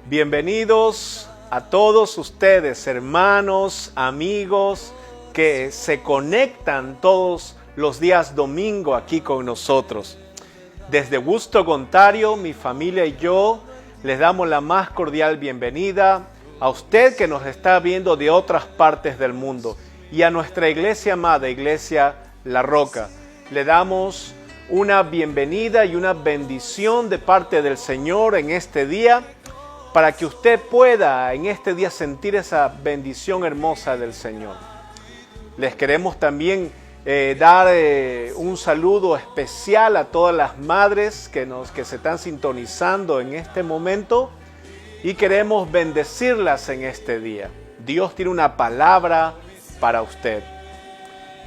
Bienvenidos a todos ustedes, hermanos, amigos, que se conectan todos los días domingo aquí con nosotros. Desde Woodstock, Ontario, mi familia y yo les damos la más cordial bienvenida a usted que nos está viendo de otras partes del mundo y a nuestra iglesia amada, Iglesia La Roca. Le damos una bienvenida y una bendición de parte del Señor en este día, para que usted pueda en este día sentir esa bendición hermosa del Señor. Les queremos también dar un saludo especial a todas las madres que se están sintonizando en este momento y queremos bendecirlas en este día. Dios tiene una palabra para usted.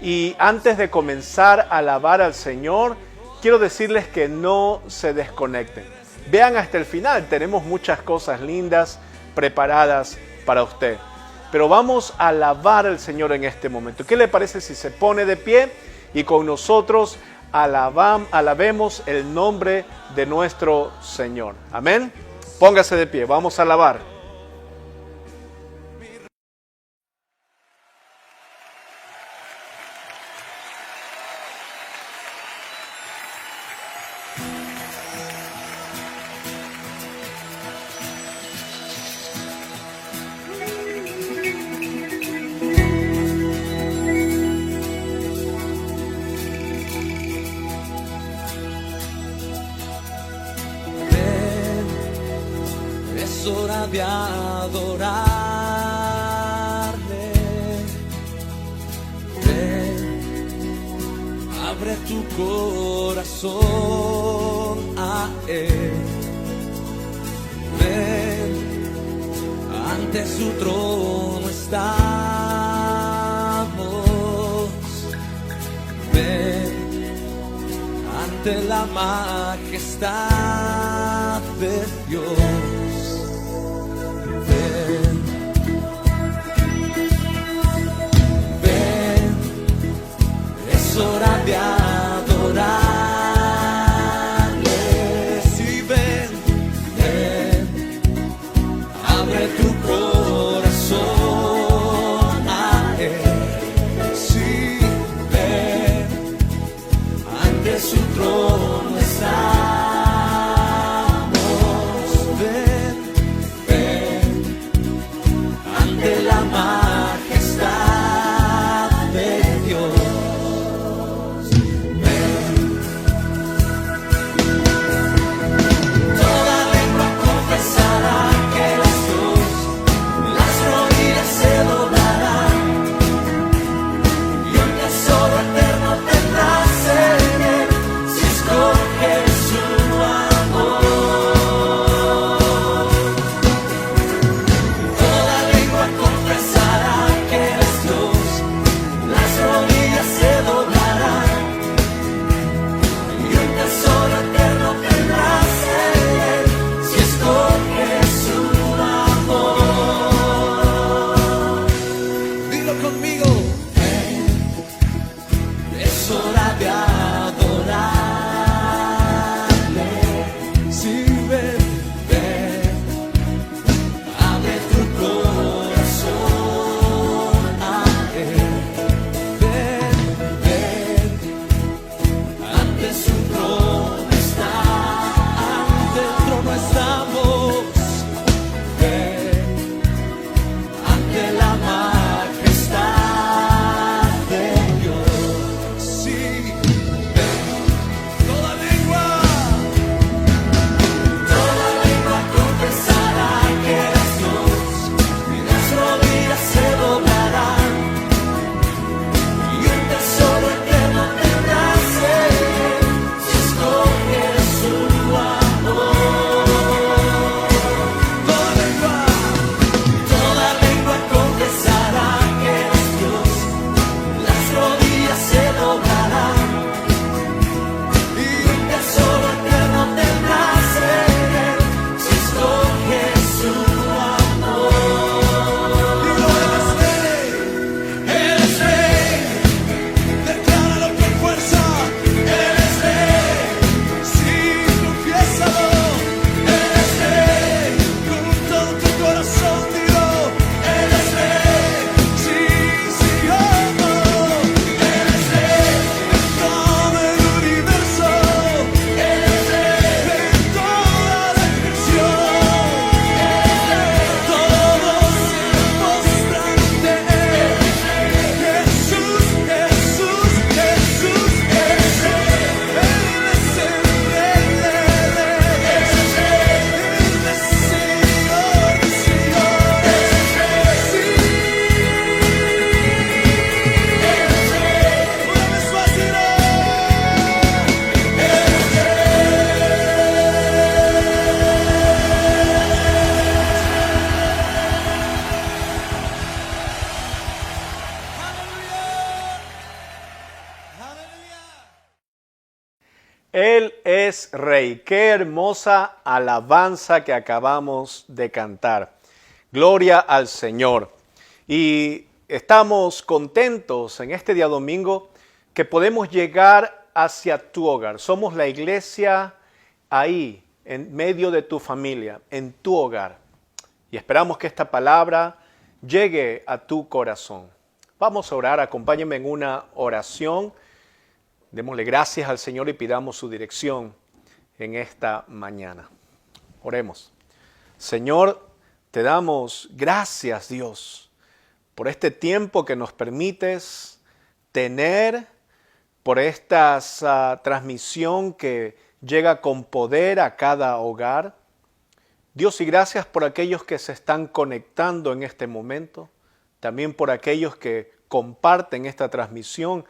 Y antes de comenzar a alabar al Señor, quiero decirles que no se desconecten. Vean hasta el final, tenemos muchas cosas lindas preparadas para usted. Pero vamos a alabar al Señor en este momento. ¿Qué le parece si se pone de pie y con nosotros alabemos el nombre de nuestro Señor? Amén. Póngase de pie, vamos a alabar. Es hora de adorarle. Ven, abre tu corazón a Él. Ven, ante su trono estamos. Ven, ante la majestad de Dios. Es hora de adorarle. Sí, ven, ven, abre tu corazón a Él. Sí, ven, ante su trono estamos. Ven, ven, ante la majestad de Dios. Él es Rey. Qué hermosa alabanza que acabamos de cantar. Gloria al Señor. Y estamos contentos en este día domingo que podemos llegar hacia tu hogar. Somos la iglesia ahí, en medio de tu familia, en tu hogar. Y esperamos que esta palabra llegue a tu corazón. Vamos a orar, acompáñenme en una oración. Démosle gracias al Señor y pidamos su dirección en esta mañana. Oremos. Señor, te damos gracias, Dios, por este tiempo que nos permites tener, por esta transmisión que llega con poder a cada hogar. Dios, y gracias por aquellos que se están conectando en este momento, también por aquellos que comparten esta transmisión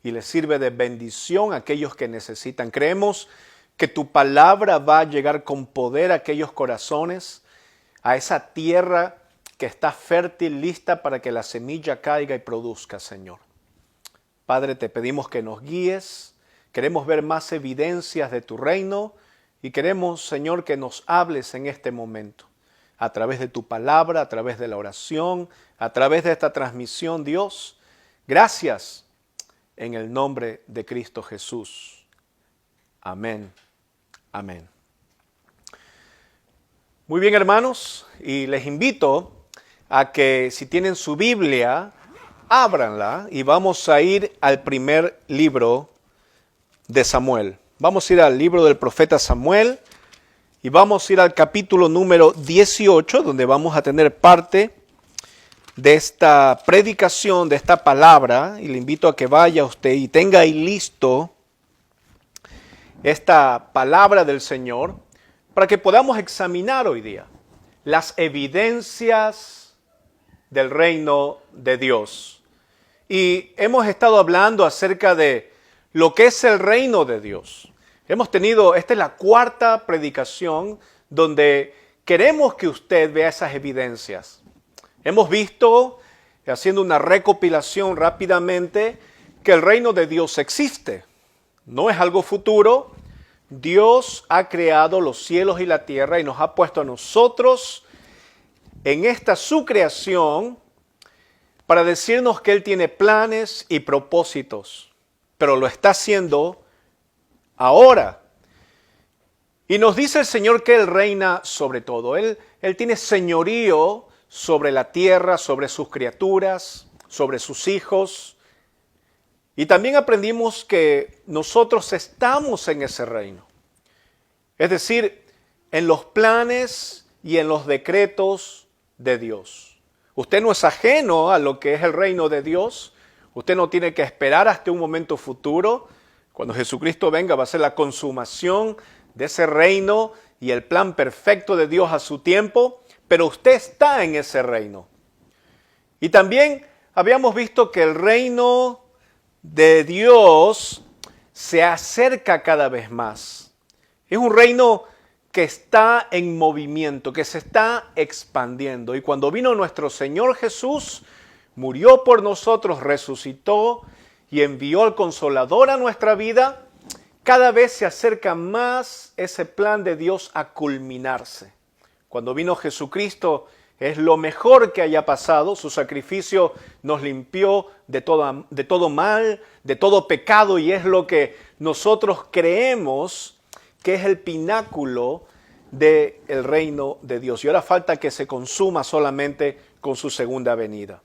y les sirve de bendición a aquellos que necesitan. Creemos que tu palabra va a llegar con poder a aquellos corazones, a esa tierra que está fértil, lista para que la semilla caiga y produzca, Señor. Padre, te pedimos que nos guíes, queremos ver más evidencias de tu reino y queremos, Señor, que nos hables en este momento, a través de tu palabra, a través de la oración, a través de esta transmisión, Dios. Gracias en el nombre de Cristo Jesús. Amén. Amén. Muy bien, hermanos, y les invito a que si tienen su Biblia, ábranla y vamos a ir al primer libro de Samuel. Vamos a ir al libro del profeta Samuel y vamos a ir al capítulo número 18, donde vamos a tener parte de esta predicación, de esta palabra, y le invito a que vaya usted y tenga ahí listo esta palabra del Señor para que podamos examinar hoy día las evidencias del reino de Dios. Y hemos estado hablando acerca de lo que es el reino de Dios. Esta es la cuarta predicación donde queremos que usted vea esas evidencias. Hemos visto, haciendo una recopilación rápidamente, que el reino de Dios existe. No es algo futuro. Dios ha creado los cielos y la tierra y nos ha puesto a nosotros en esta su creación para decirnos que Él tiene planes y propósitos, pero lo está haciendo ahora. Y nos dice el Señor que Él reina sobre todo. Él tiene señorío sobre la tierra, sobre sus criaturas, sobre sus hijos. Y también aprendimos que nosotros estamos en ese reino. Es decir, en los planes y en los decretos de Dios. Usted no es ajeno a lo que es el reino de Dios. Usted no tiene que esperar hasta un momento futuro. Cuando Jesucristo venga va a ser la consumación de ese reino y el plan perfecto de Dios a su tiempo. Pero usted está en ese reino. Y también habíamos visto que el reino de Dios se acerca cada vez más. Es un reino que está en movimiento, que se está expandiendo. Y cuando vino nuestro Señor Jesús, murió por nosotros, resucitó y envió al Consolador a nuestra vida, cada vez se acerca más ese plan de Dios a culminarse. Cuando vino Jesucristo es lo mejor que haya pasado. Su sacrificio nos limpió de todo mal, de todo pecado, y es lo que nosotros creemos que es el pináculo del reino de Dios. Y ahora falta que se consuma solamente con su segunda venida.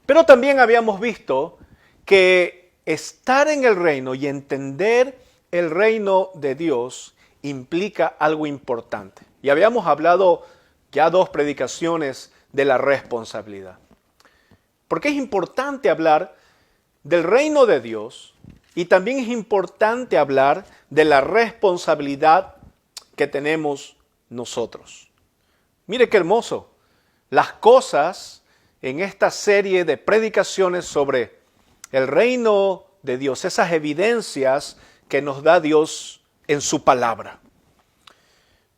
Pero también habíamos visto que estar en el reino y entender el reino de Dios implica algo importante. Y habíamos hablado ya 2 predicaciones de la responsabilidad. Porque es importante hablar del reino de Dios y también es importante hablar de la responsabilidad que tenemos nosotros. Mire qué hermoso. Las cosas en esta serie de predicaciones sobre el reino de Dios, esas evidencias que nos da Dios en su palabra.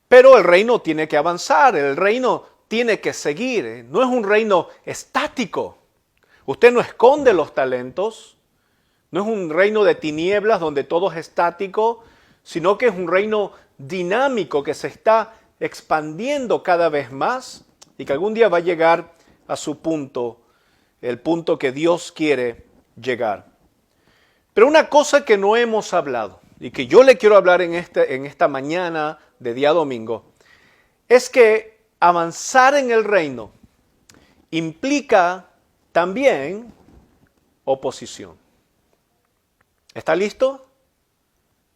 Pero el reino tiene que avanzar, el reino tiene que seguir, no es un reino estático. Usted no esconde los talentos, no es un reino de tinieblas donde todo es estático, sino que es un reino dinámico que se está expandiendo cada vez más y que algún día va a llegar a su punto, el punto que Dios quiere llegar. Pero una cosa que no hemos hablado y que yo le quiero hablar en esta mañana de día domingo, es que avanzar en el reino implica también oposición. ¿Está listo?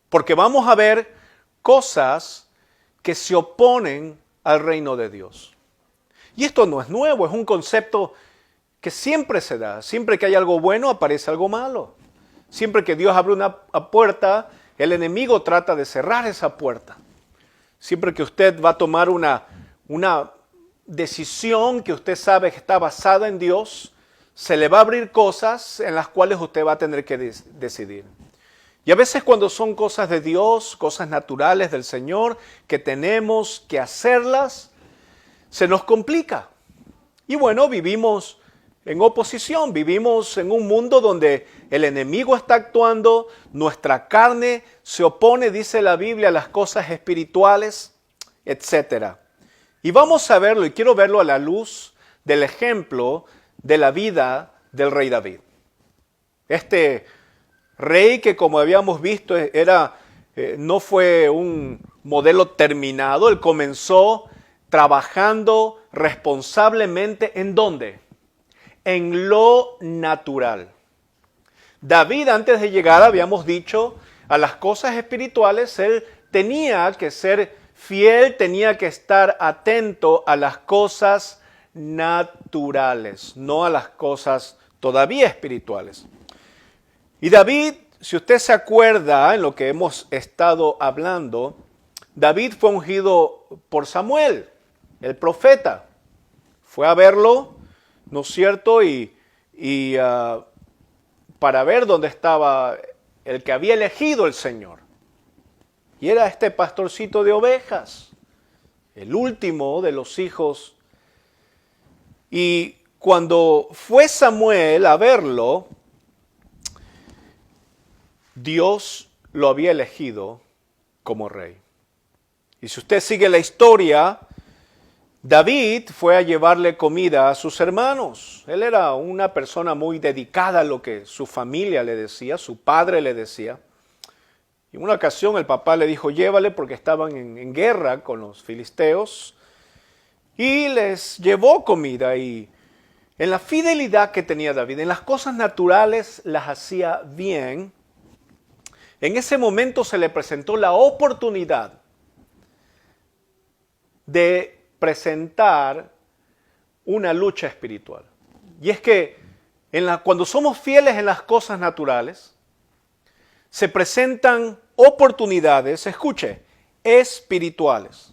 Porque vamos a ver cosas que se oponen al reino de Dios. Y esto no es nuevo, es un concepto que siempre se da. Siempre que hay algo bueno, aparece algo malo. Siempre que Dios abre una puerta, el enemigo trata de cerrar esa puerta. Siempre que usted va a tomar una decisión que usted sabe que está basada en Dios, se le va a abrir cosas en las cuales usted va a tener que decidir. Y a veces cuando son cosas de Dios, cosas naturales del Señor, que tenemos que hacerlas, se nos complica. Y bueno, vivimos en oposición, vivimos en un mundo donde el enemigo está actuando, nuestra carne se opone, dice la Biblia, a las cosas espirituales, etc. Y vamos a verlo, y quiero verlo a la luz del ejemplo de la vida del rey David. Este rey que, como habíamos visto, no fue un modelo terminado. Él comenzó trabajando responsablemente. ¿En dónde? En lo natural. David, antes de llegar, habíamos dicho, a las cosas espirituales, él tenía que ser fiel, tenía que estar atento a las cosas naturales, no a las cosas todavía espirituales. Y David, si usted se acuerda en lo que hemos estado hablando, David fue ungido por Samuel, el profeta. Fue a verlo, ¿no es cierto? Y para ver dónde estaba el que había elegido el Señor. Y era este pastorcito de ovejas, el último de los hijos. Y cuando fue Samuel a verlo, Dios lo había elegido como rey. Y si usted sigue la historia, David fue a llevarle comida a sus hermanos. Él era una persona muy dedicada a lo que su familia le decía, su padre le decía. Y en una ocasión el papá le dijo, llévale porque estaban en guerra con los filisteos. Y les llevó comida y en la fidelidad que tenía David, en las cosas naturales las hacía bien. En ese momento se le presentó la oportunidad de presentar una lucha espiritual. Y es que cuando somos fieles en las cosas naturales, se presentan oportunidades, escuche, espirituales.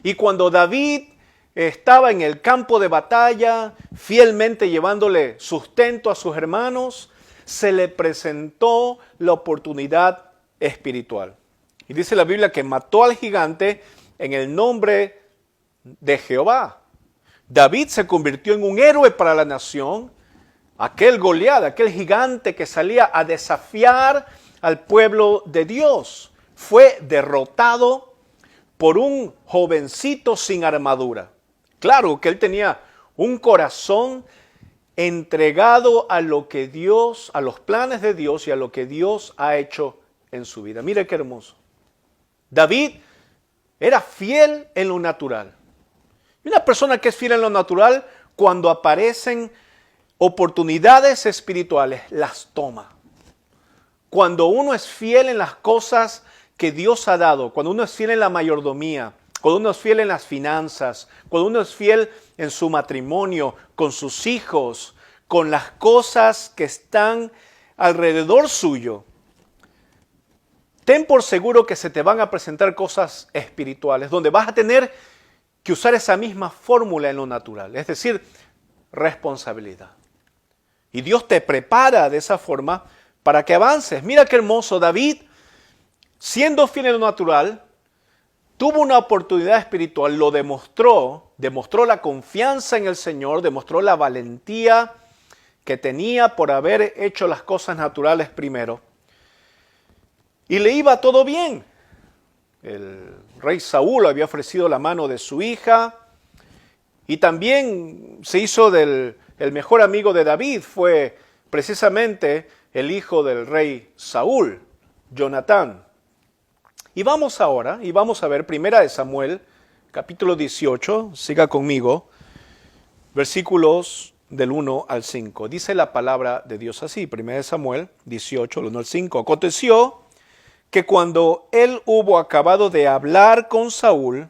Y cuando David estaba en el campo de batalla, fielmente llevándole sustento a sus hermanos, se le presentó la oportunidad espiritual. Y dice la Biblia que mató al gigante en el nombre de Jehová. David se convirtió en un héroe para la nación. Aquel Goliat, aquel gigante que salía a desafiar al pueblo de Dios, fue derrotado por un jovencito sin armadura. Claro que él tenía un corazón entregado a lo que Dios, a los planes de Dios y a lo que Dios ha hecho en su vida. Mire qué hermoso. David era fiel en lo natural. Y una persona que es fiel en lo natural, cuando aparecen oportunidades espirituales, las toma. Cuando uno es fiel en las cosas que Dios ha dado, cuando uno es fiel en la mayordomía, cuando uno es fiel en las finanzas, cuando uno es fiel en su matrimonio, con sus hijos, con las cosas que están alrededor suyo, ten por seguro que se te van a presentar cosas espirituales, donde vas a tener que usar esa misma fórmula en lo natural, es decir, responsabilidad. Y Dios te prepara de esa forma para que avances. Mira qué hermoso, David, siendo fiel en lo natural, tuvo una oportunidad espiritual, lo demostró la confianza en el Señor, demostró la valentía que tenía por haber hecho las cosas naturales primero. Y le iba todo bien. el rey Saúl había ofrecido la mano de su hija y también se hizo el mejor amigo de David, fue precisamente el hijo del rey Saúl, Jonatán. Y vamos ahora, y vamos a ver 1 Samuel, capítulo 18, siga conmigo, versículos del 1 al 5. Dice la palabra de Dios así, 1 Samuel 18, del 1 al 5. Aconteció que cuando él hubo acabado de hablar con Saúl,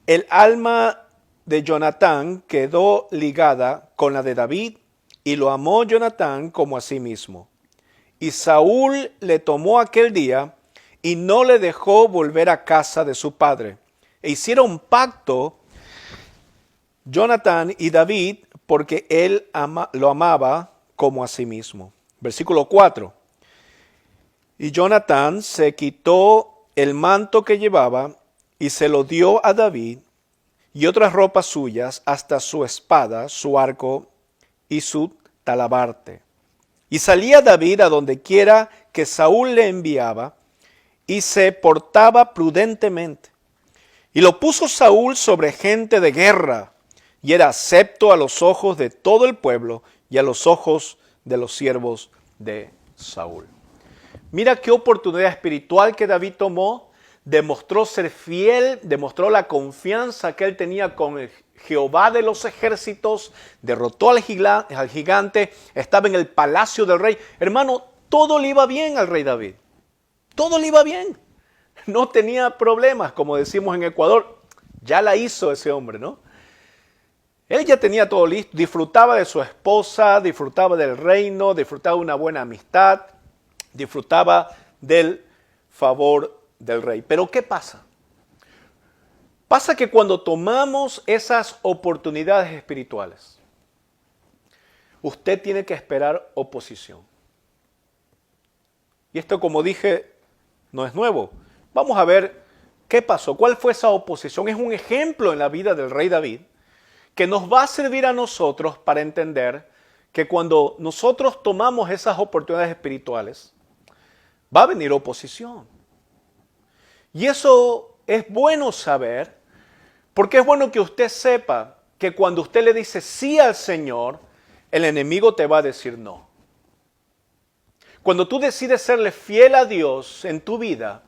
el alma de Jonatán quedó ligada con la de David, y lo amó Jonatán como a sí mismo. Y Saúl le tomó aquel día, y no le dejó volver a casa de su padre. E hicieron pacto Jonatán y David, porque él lo amaba como a sí mismo. Versículo 4. Y Jonatán se quitó el manto que llevaba y se lo dio a David y otras ropas suyas, hasta su espada, su arco y su talabarte. Y salía David a donde quiera que Saúl le enviaba, y se portaba prudentemente. Y lo puso Saúl sobre gente de guerra, y era acepto a los ojos de todo el pueblo y a los ojos de los siervos de Saúl. Mira qué oportunidad espiritual que David tomó. Demostró ser fiel, demostró la confianza que él tenía con el Jehová de los ejércitos, derrotó al gigante, estaba en el palacio del rey. Hermano, todo le iba bien al rey David. Todo le iba bien. No tenía problemas, como decimos en Ecuador. Ya la hizo ese hombre, ¿no? Él ya tenía todo listo, disfrutaba de su esposa, disfrutaba del reino, disfrutaba de una buena amistad, disfrutaba del favor del rey. Pero ¿qué pasa? Pasa que cuando tomamos esas oportunidades espirituales, usted tiene que esperar oposición. Y esto, como dije, no es nuevo. Vamos a ver qué pasó, cuál fue esa oposición. Es un ejemplo en la vida del rey David que nos va a servir a nosotros para entender que cuando nosotros tomamos esas oportunidades espirituales, va a venir oposición. Y eso es bueno saber, porque es bueno que usted sepa que cuando usted le dice sí al Señor, el enemigo te va a decir no. Cuando tú decides serle fiel a Dios en tu vida,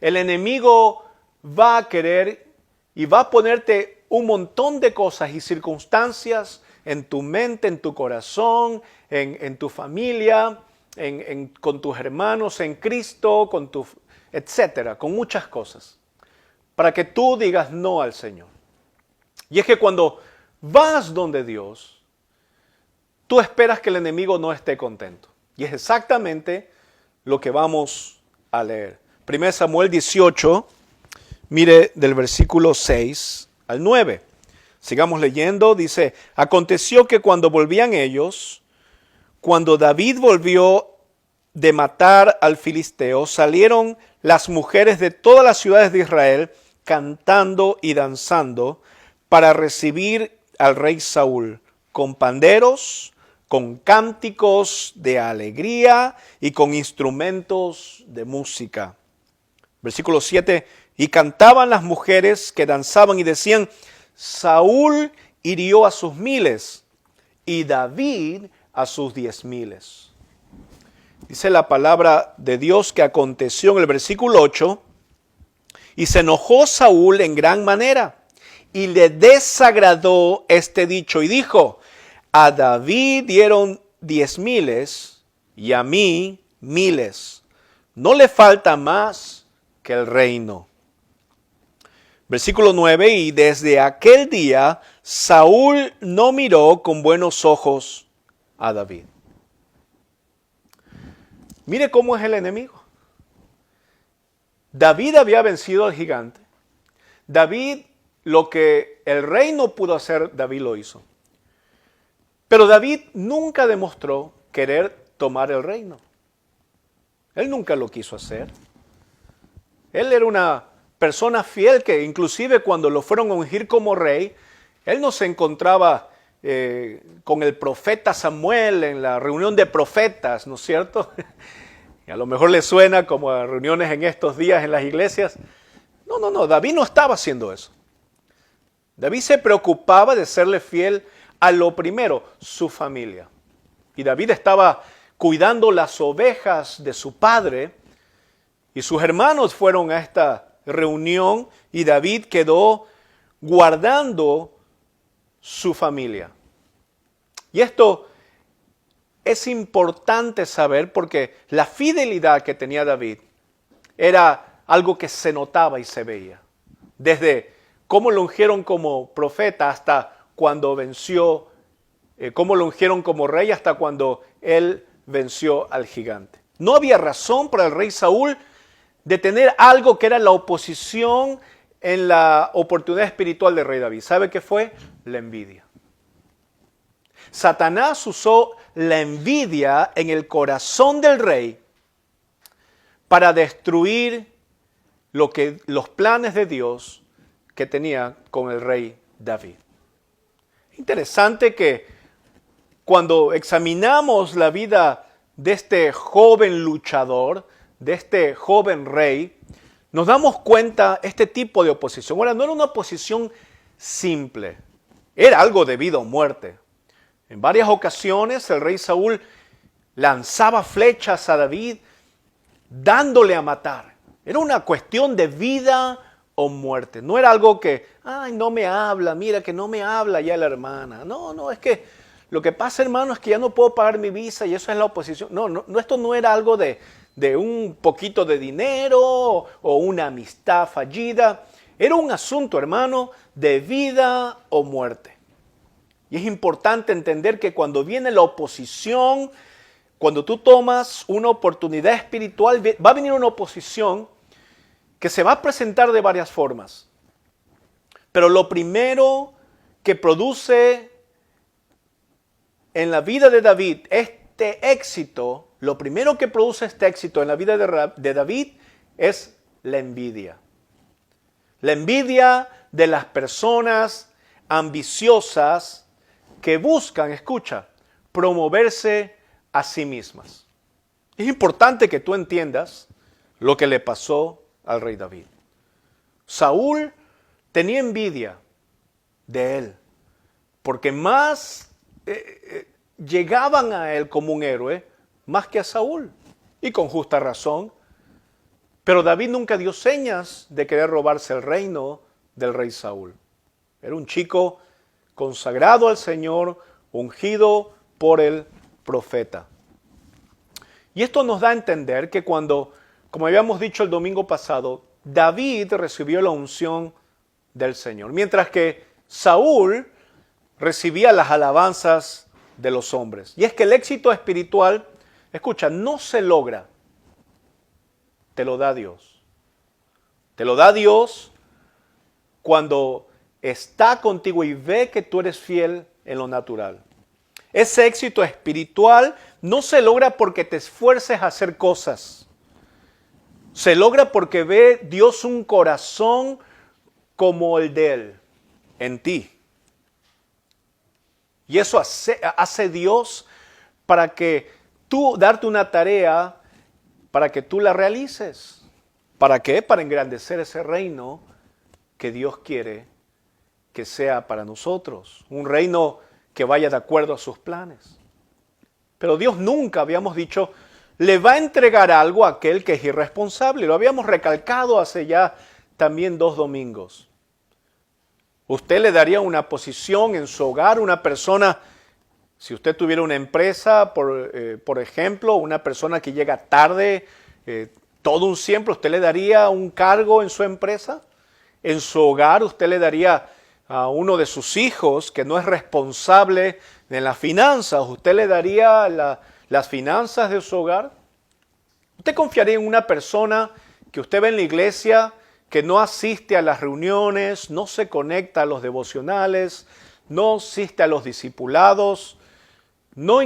el enemigo va a querer y va a ponerte un montón de cosas y circunstancias en tu mente, en tu corazón, en tu familia, con tus hermanos en Cristo, etcétera, con muchas cosas, para que tú digas no al Señor. Y es que cuando vas donde Dios, tú esperas que el enemigo no esté contento. Y es exactamente lo que vamos a leer. 1 Samuel 18, mire del versículo 6 al 9. Sigamos leyendo, dice, aconteció que cuando volvían ellos, cuando David volvió de matar al filisteo, salieron las mujeres de todas las ciudades de Israel cantando y danzando para recibir al rey Saúl, con panderos, con cánticos de alegría y con instrumentos de música. Versículo 7, y cantaban las mujeres que danzaban y decían, Saúl hirió a sus 1000 y David a sus 10,000. Dice la palabra de Dios que aconteció en el versículo 8, y se enojó Saúl en gran manera, y le desagradó este dicho, y dijo, a David dieron 10,000 y a mí 1000. No le falta más que el reino. Versículo 9, y desde aquel día Saúl no miró con buenos ojos a David. Mire cómo es el enemigo. David había vencido al gigante. David, lo que el rey no pudo hacer, David lo hizo. Pero David nunca demostró querer tomar el reino. Él nunca lo quiso hacer. Él era una persona fiel que inclusive cuando lo fueron a ungir como rey, él no se encontraba con el profeta Samuel en la reunión de profetas, ¿no es cierto? Y a lo mejor le suena como a reuniones en estos días en las iglesias. No, David no estaba haciendo eso. David se preocupaba de serle fiel a lo primero, su familia. Y David estaba cuidando las ovejas de su padre, y sus hermanos fueron a esta reunión, y David quedó guardando su familia. Y esto es importante saber porque la fidelidad que tenía David era algo que se notaba y se veía. Desde cómo lo ungieron como profeta hasta cuando venció, cómo lo ungieron como rey hasta cuando él venció al gigante. No había razón para el rey Saúl de tener algo que era la oposición en la oportunidad espiritual del rey David. ¿Sabe qué fue? La envidia. Satanás usó la envidia en el corazón del rey para destruir los planes de Dios que tenía con el rey David. Interesante que cuando examinamos la vida de este joven luchador, de este joven rey, nos damos cuenta este tipo de oposición. Ahora, no era una oposición simple, era algo de vida o muerte. En varias ocasiones el rey Saúl lanzaba flechas a David, dándole a matar. Era una cuestión de vida o muerte. No era algo que, ay, no me habla, mira que no me habla ya la hermana. No, es que lo que pasa, hermano, es que ya no puedo pagar mi visa y eso es la oposición. No, esto no era algo de un poquito de dinero o una amistad fallida. Era un asunto, hermano, de vida o muerte. Y es importante entender que cuando viene la oposición, cuando tú tomas una oportunidad espiritual, va a venir una oposición que se va a presentar de varias formas. Pero lo primero que produce en la vida de David este éxito, lo primero que produce este éxito en la vida de David es la envidia. La envidia de las personas ambiciosas que buscan, escucha, promoverse a sí mismas. Es importante que tú entiendas lo que le pasó al rey David. Saúl tenía envidia de él, porque más llegaban a él como un héroe, más que a Saúl, y con justa razón. Pero David nunca dio señas de querer robarse el reino del rey Saúl. Era un chico consagrado al Señor, ungido por el profeta. Y esto nos da a entender que cuando, como habíamos dicho el domingo pasado, David recibió la unción del Señor, mientras que Saúl recibía las alabanzas de los hombres. Y es que el éxito espiritual, escucha, no se logra, te lo da Dios. Te lo da Dios cuando está contigo y ve que tú eres fiel en lo natural. Ese éxito espiritual no se logra porque te esfuerces a hacer cosas. Se logra porque ve Dios un corazón como el de Él en ti. Y eso hace Dios para que tú, darte una tarea, para que tú la realices. ¿Para qué? Para engrandecer ese reino que Dios quiere que sea para nosotros. Un reino que vaya de acuerdo a sus planes. Pero Dios nunca, habíamos dicho, le va a entregar algo a aquel que es irresponsable. Lo habíamos recalcado hace ya también 2 domingos. Usted le daría una posición en su hogar, una persona, si usted tuviera una empresa, por ejemplo, una persona que llega tarde, todo un siempre, ¿usted le daría un cargo en su empresa? En su hogar, ¿usted le daría a uno de sus hijos que no es responsable de las finanzas? ¿Usted le daría las finanzas de su hogar? ¿Usted confiaría en una persona que usted ve en la iglesia, que no asiste a las reuniones, no se conecta a los devocionales, no asiste a los discipulados, no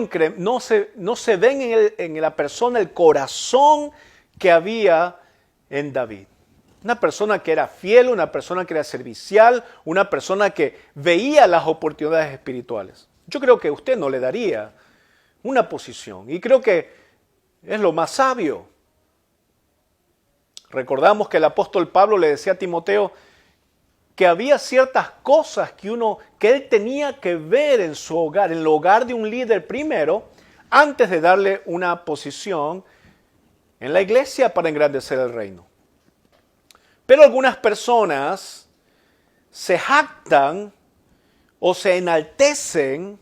se ven en la persona el corazón que había en David? Una persona que era fiel, una persona que era servicial, una persona que veía las oportunidades espirituales. Yo creo que usted no le daría una posición y creo que es lo más sabio. Recordamos que el apóstol Pablo le decía a Timoteo que había ciertas cosas que él tenía que ver en su hogar, en el hogar de un líder primero, antes de darle una posición en la iglesia para engrandecer el reino. Pero algunas personas se jactan o se enaltecen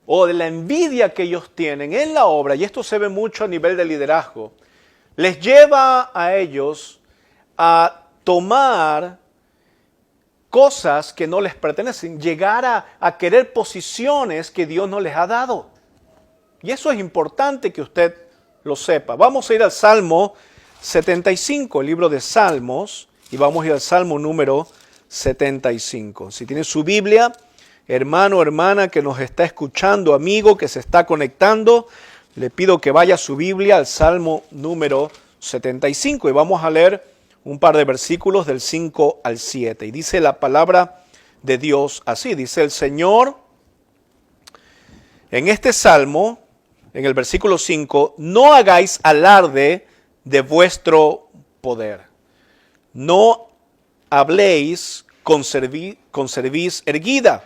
o de la envidia que ellos tienen en la obra, y esto se ve mucho a nivel de liderazgo, les lleva a ellos a tomar cosas que no les pertenecen, llegar a querer posiciones que Dios no les ha dado. Y eso es importante que usted lo sepa. Vamos a ir al Salmo 75, el libro de Salmos, y vamos a ir al Salmo número 75. Si tiene su Biblia, hermano, hermana que nos está escuchando, amigo que se está conectando, le pido que vaya a su Biblia al Salmo número 75 y vamos a leer un par de versículos del 5 al 7. Y dice la palabra de Dios así, dice el Señor en este Salmo, en el versículo 5, no hagáis alarde de vuestro poder, no habléis con cerviz erguida,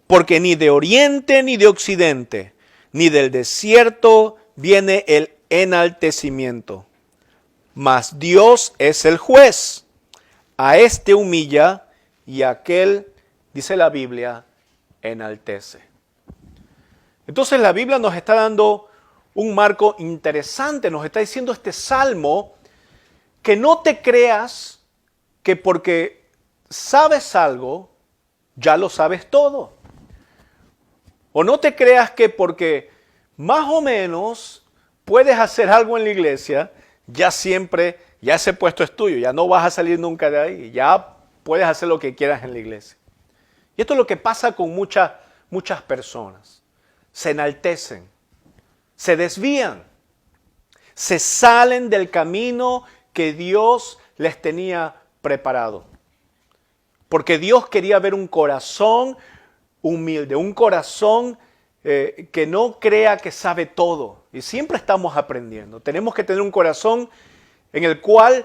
porque ni de oriente ni de occidente, ni del desierto viene el enaltecimiento. Mas Dios es el juez, a este humilla y a aquel, dice la Biblia, enaltece. Entonces la Biblia nos está dando un marco interesante, nos está diciendo este salmo que no te creas que porque sabes algo, ya lo sabes todo. O no te creas que porque más o menos puedes hacer algo en la iglesia, ya ese puesto es tuyo, ya no vas a salir nunca de ahí, ya puedes hacer lo que quieras en la iglesia. Y esto es lo que pasa con muchas personas. Se enaltecen, se desvían, se salen del camino que Dios les tenía preparado. Porque Dios quería ver un corazón humilde, un corazón que no crea que sabe todo. Y siempre estamos aprendiendo. Tenemos que tener un corazón en el cual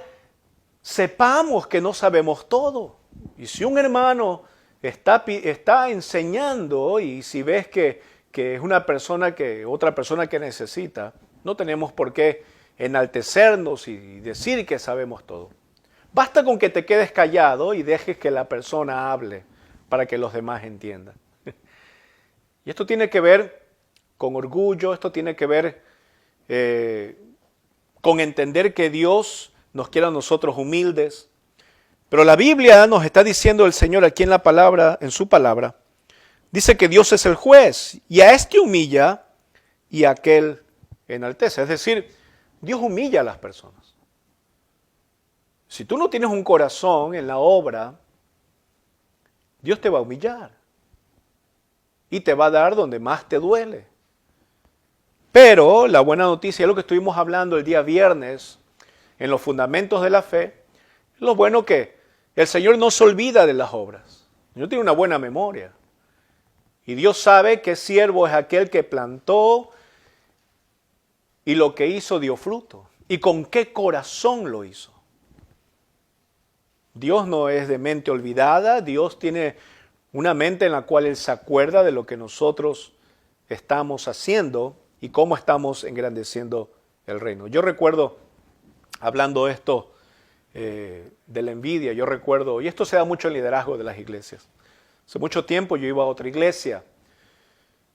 sepamos que no sabemos todo. Y si un hermano está enseñando y si ves que es otra persona que necesita, no tenemos por qué enaltecernos y decir que sabemos todo. Basta con que te quedes callado y dejes que la persona hable para que los demás entiendan. Y esto tiene que ver con orgullo, esto tiene que ver con entender que Dios nos quiere a nosotros humildes. Pero la Biblia nos está diciendo el Señor aquí en su palabra, dice que Dios es el juez y a este humilla y a aquel enaltece. Es decir, Dios humilla a las personas. Si tú no tienes un corazón en la obra, Dios te va a humillar y te va a dar donde más te duele. Pero la buena noticia es lo que estuvimos hablando el día viernes en los fundamentos de la fe. Lo bueno que el Señor no se olvida de las obras. Dios tiene una buena memoria. Y Dios sabe que siervo es aquel que plantó y lo que hizo dio fruto. ¿Y con qué corazón lo hizo? Dios no es de mente olvidada. Dios tiene una mente en la cual Él se acuerda de lo que nosotros estamos haciendo y cómo estamos engrandeciendo el reino. Yo recuerdo, hablando esto de la envidia, yo recuerdo, y esto se da mucho en liderazgo de las iglesias. Hace mucho tiempo yo iba a otra iglesia.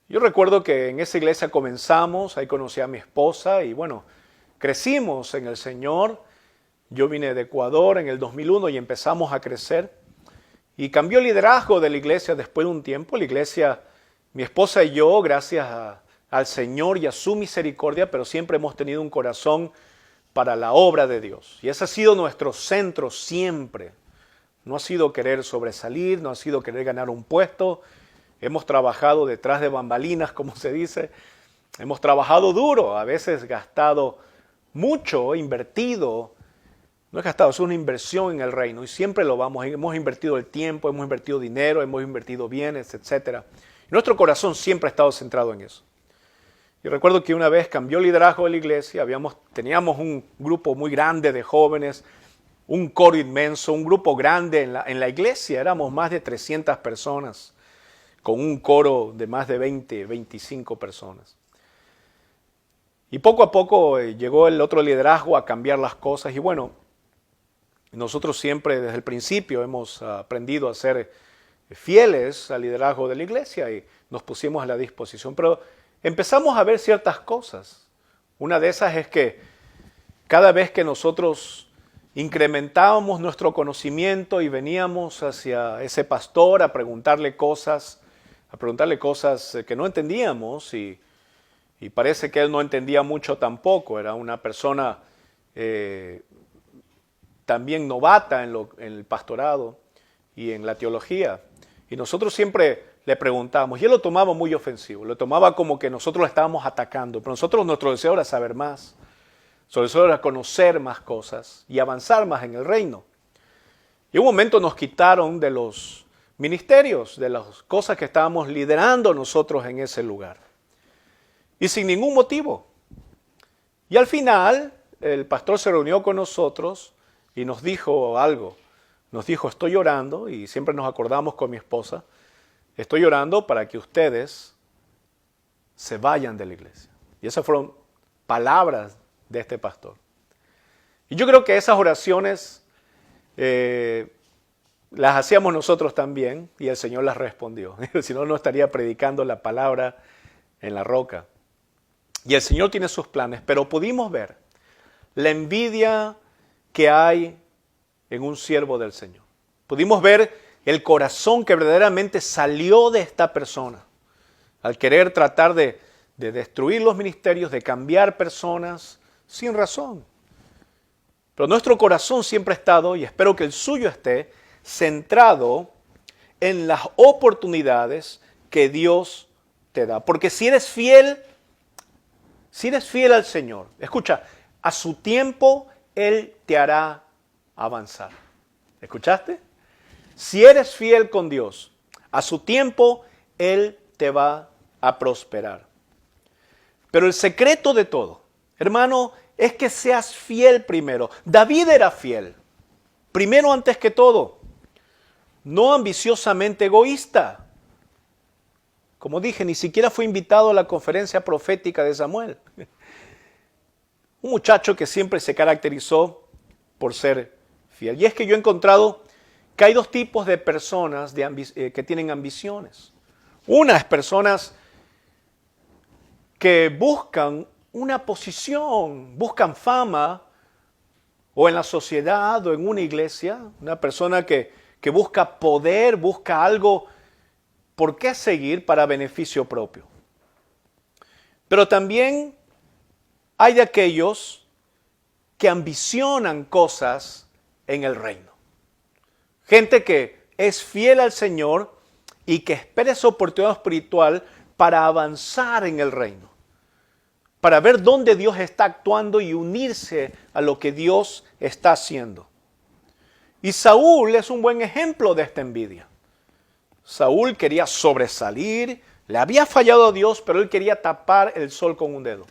Yo recuerdo que en esa iglesia comenzamos, ahí conocí a mi esposa y bueno, crecimos en el Señor. Yo vine de Ecuador en el 2001 y empezamos a crecer. Y cambió el liderazgo de la iglesia después de un tiempo. La iglesia, mi esposa y yo, gracias al Señor y a su misericordia, pero siempre hemos tenido un corazón para la obra de Dios. Y ese ha sido nuestro centro siempre. No ha sido querer sobresalir, no ha sido querer ganar un puesto. Hemos trabajado detrás de bambalinas, como se dice. Hemos trabajado duro, a veces gastado mucho, invertido. No es gastado, es una inversión en el reino y siempre lo vamos. Hemos invertido el tiempo, hemos invertido dinero, hemos invertido bienes, etc. Y nuestro corazón siempre ha estado centrado en eso. Y recuerdo que una vez cambió el liderazgo de la iglesia, teníamos un grupo muy grande de jóvenes, un coro inmenso, un grupo grande en la iglesia, éramos más de 300 personas, con un coro de más de 20, 25 personas. Y poco a poco llegó el otro liderazgo a cambiar las cosas y bueno, nosotros siempre desde el principio hemos aprendido a ser fieles al liderazgo de la iglesia y nos pusimos a la disposición, pero empezamos a ver ciertas cosas. Una de esas es que cada vez que nosotros incrementábamos nuestro conocimiento y veníamos hacia ese pastor a preguntarle cosas que no entendíamos y parece que él no entendía mucho tampoco, era una persona también novata en el pastorado y en la teología. Y nosotros siempre le preguntábamos, y él lo tomaba muy ofensivo, lo tomaba como que nosotros lo estábamos atacando, pero nuestro deseo era saber más, nuestro deseo era conocer más cosas y avanzar más en el reino. Y un momento nos quitaron de los ministerios, de las cosas que estábamos liderando nosotros en ese lugar. Y sin ningún motivo. Y al final, el pastor se reunió con nosotros y nos dijo algo. Nos dijo, estoy orando, y siempre nos acordamos con mi esposa, estoy orando para que ustedes se vayan de la iglesia. Y esas fueron palabras de este pastor. Y yo creo que esas oraciones las hacíamos nosotros también, y el Señor las respondió. Si no, no estaría predicando la palabra en la roca. Y el Señor tiene sus planes, pero pudimos ver la envidia que hay en un siervo del Señor. Pudimos ver el corazón que verdaderamente salió de esta persona al querer tratar de destruir los ministerios, de cambiar personas sin razón. Pero nuestro corazón siempre ha estado, y espero que el suyo esté, centrado en las oportunidades que Dios te da. Porque si eres fiel al Señor, escucha, a su tiempo Él te hará avanzar. ¿Escuchaste? Si eres fiel con Dios, a su tiempo Él te va a prosperar. Pero el secreto de todo, hermano, es que seas fiel primero. David era fiel, primero antes que todo, no ambiciosamente egoísta. Como dije, ni siquiera fue invitado a la conferencia profética de Samuel. Un muchacho que siempre se caracterizó por ser fiel. Y es que yo he encontrado que hay dos tipos de personas que tienen ambiciones. Una es personas que buscan una posición, buscan fama, o en la sociedad o en una iglesia. Una persona que busca poder, busca algo por qué seguir para beneficio propio. Pero también hay de aquellos que ambicionan cosas en el reino. Gente que es fiel al Señor y que espera esa oportunidad espiritual para avanzar en el reino. Para ver dónde Dios está actuando y unirse a lo que Dios está haciendo. Y Saúl es un buen ejemplo de esta envidia. Saúl quería sobresalir, le había fallado a Dios, pero él quería tapar el sol con un dedo.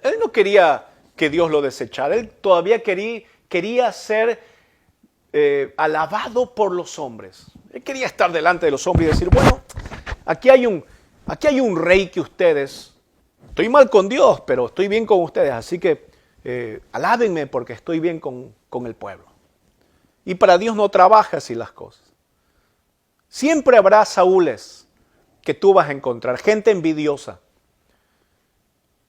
Él no quería que Dios lo desechara, él todavía quería ser alabado por los hombres. Él quería estar delante de los hombres y decir, bueno, aquí hay un rey que ustedes, estoy mal con Dios, pero estoy bien con ustedes, así que alábenme porque estoy bien con el pueblo. Y para Dios no trabaja así las cosas. Siempre habrá Saúles que tú vas a encontrar, gente envidiosa,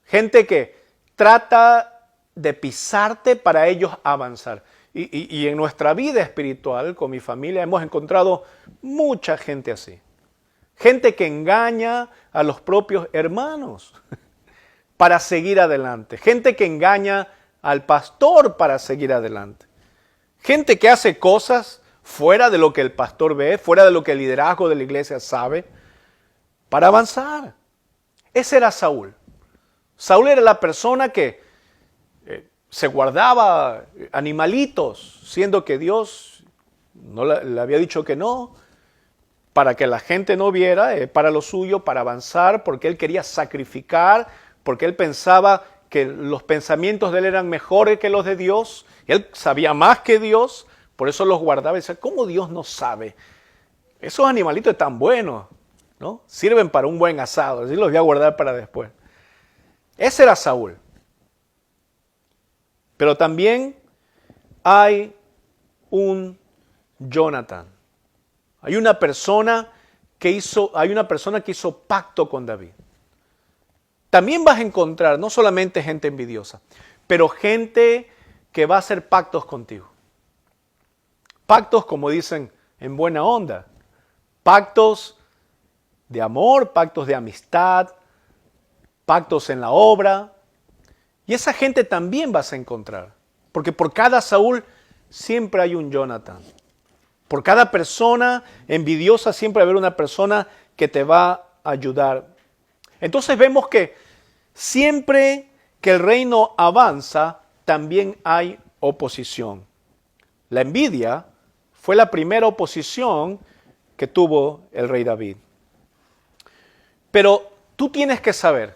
gente que trata de pisarte para ellos avanzar. Y en nuestra vida espiritual, con mi familia, hemos encontrado mucha gente así. Gente que engaña a los propios hermanos para seguir adelante. Gente que engaña al pastor para seguir adelante. Gente que hace cosas fuera de lo que el pastor ve, fuera de lo que el liderazgo de la iglesia sabe, para avanzar. Ese era Saúl. Saúl era la persona que se guardaba animalitos, siendo que Dios no le había dicho que no. para que la gente no viera, para lo suyo, para avanzar, porque él quería sacrificar, porque él pensaba que los pensamientos de él eran mejores que los de Dios. Él sabía más que Dios, por eso los guardaba y decía, ¿cómo Dios no sabe? Esos animalitos están buenos, ¿no? Sirven para un buen asado, así los voy a guardar para después. Ese era Saúl. Pero también hay un Jonathan. Hay una persona que hizo pacto con David. También vas a encontrar no solamente gente envidiosa, pero gente que va a hacer pactos contigo. Pactos, como dicen, en buena onda. Pactos de amor, pactos de amistad, pactos en la obra. Y esa gente también vas a encontrar. Porque por cada Saúl siempre hay un Jonathan. Por cada persona envidiosa siempre va a haber una persona que te va a ayudar. Entonces vemos que siempre que el reino avanza, también hay oposición. La envidia fue la primera oposición que tuvo el rey David. Pero tú tienes que saber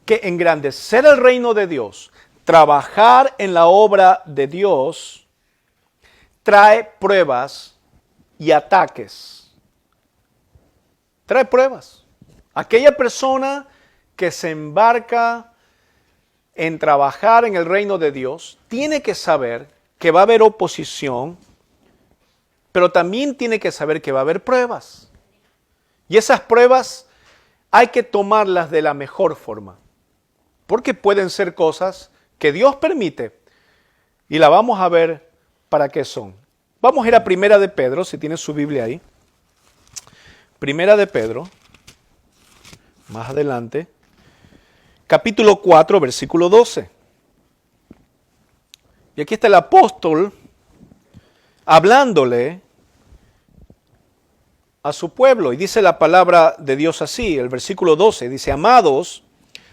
que engrandecer el reino de Dios, trabajar en la obra de Dios, trae pruebas y ataques. Trae pruebas. Aquella persona que se embarca en trabajar en el reino de Dios tiene que saber que va a haber oposición, pero también tiene que saber que va a haber pruebas. Y esas pruebas hay que tomarlas de la mejor forma, porque pueden ser cosas que Dios permite y la vamos a ver para qué son. Vamos a ir a Primera de Pedro, si tiene su Biblia ahí. Primera de Pedro, más adelante, capítulo 4, versículo 12. Y aquí está el apóstol hablándole a su pueblo. Y dice la palabra de Dios así, el versículo 12, dice, amados,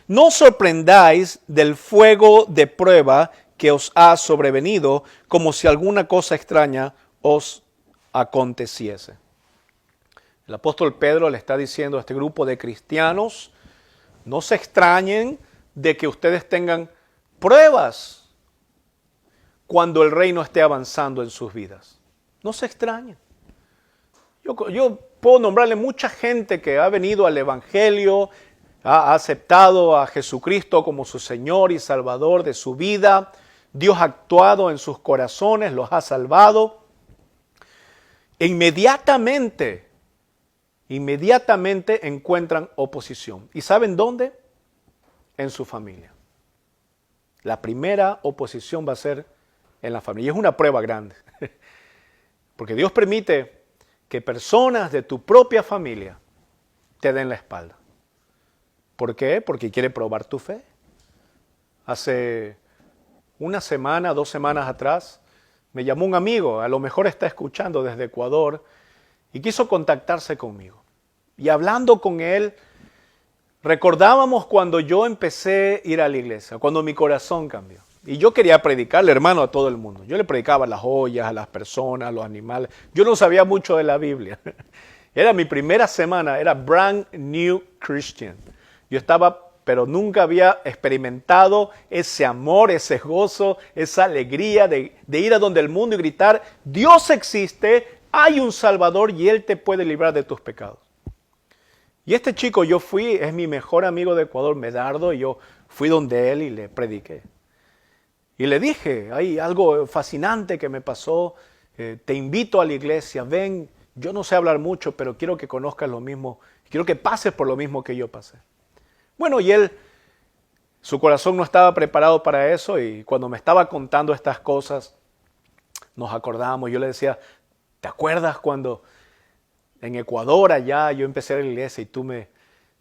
no os sorprendáis del fuego de prueba que os ha sobrevenido, como si alguna cosa extraña os aconteciese. El apóstol Pedro le está diciendo a este grupo de cristianos, no se extrañen de que ustedes tengan pruebas cuando el reino esté avanzando en sus vidas. No se extrañen. Yo puedo nombrarle mucha gente que ha venido al Evangelio, ha aceptado a Jesucristo como su Señor y Salvador de su vida. Dios ha actuado en sus corazones, los ha salvado. E inmediatamente encuentran oposición. ¿Y saben dónde? En su familia. La primera oposición va a ser en la familia. Y es una prueba grande. Porque Dios permite que personas de tu propia familia te den la espalda. ¿Por qué? Porque quiere probar tu fe. Hace una semana, 2 semanas atrás, me llamó un amigo, a lo mejor está escuchando desde Ecuador, y quiso contactarse conmigo. Y hablando con él, recordábamos cuando yo empecé a ir a la iglesia, cuando mi corazón cambió. Y yo quería predicarle, hermano, a todo el mundo. Yo le predicaba a las joyas, a las personas, a los animales. Yo no sabía mucho de la Biblia. Era mi primera semana, era brand new Christian. Yo estaba, pero nunca había experimentado ese amor, ese gozo, esa alegría de ir a donde el mundo y gritar, Dios existe, hay un Salvador y Él te puede librar de tus pecados. Y este chico, yo fui, es mi mejor amigo de Ecuador, Medardo, y yo fui donde él y le prediqué. Y le dije, hay algo fascinante que me pasó, te invito a la iglesia, ven, yo no sé hablar mucho, pero quiero que conozcas lo mismo, quiero que pases por lo mismo que yo pasé. Bueno, y él, su corazón no estaba preparado para eso, y cuando me estaba contando estas cosas, nos acordábamos, yo le decía, ¿te acuerdas cuando en Ecuador allá yo empecé a la iglesia y tú me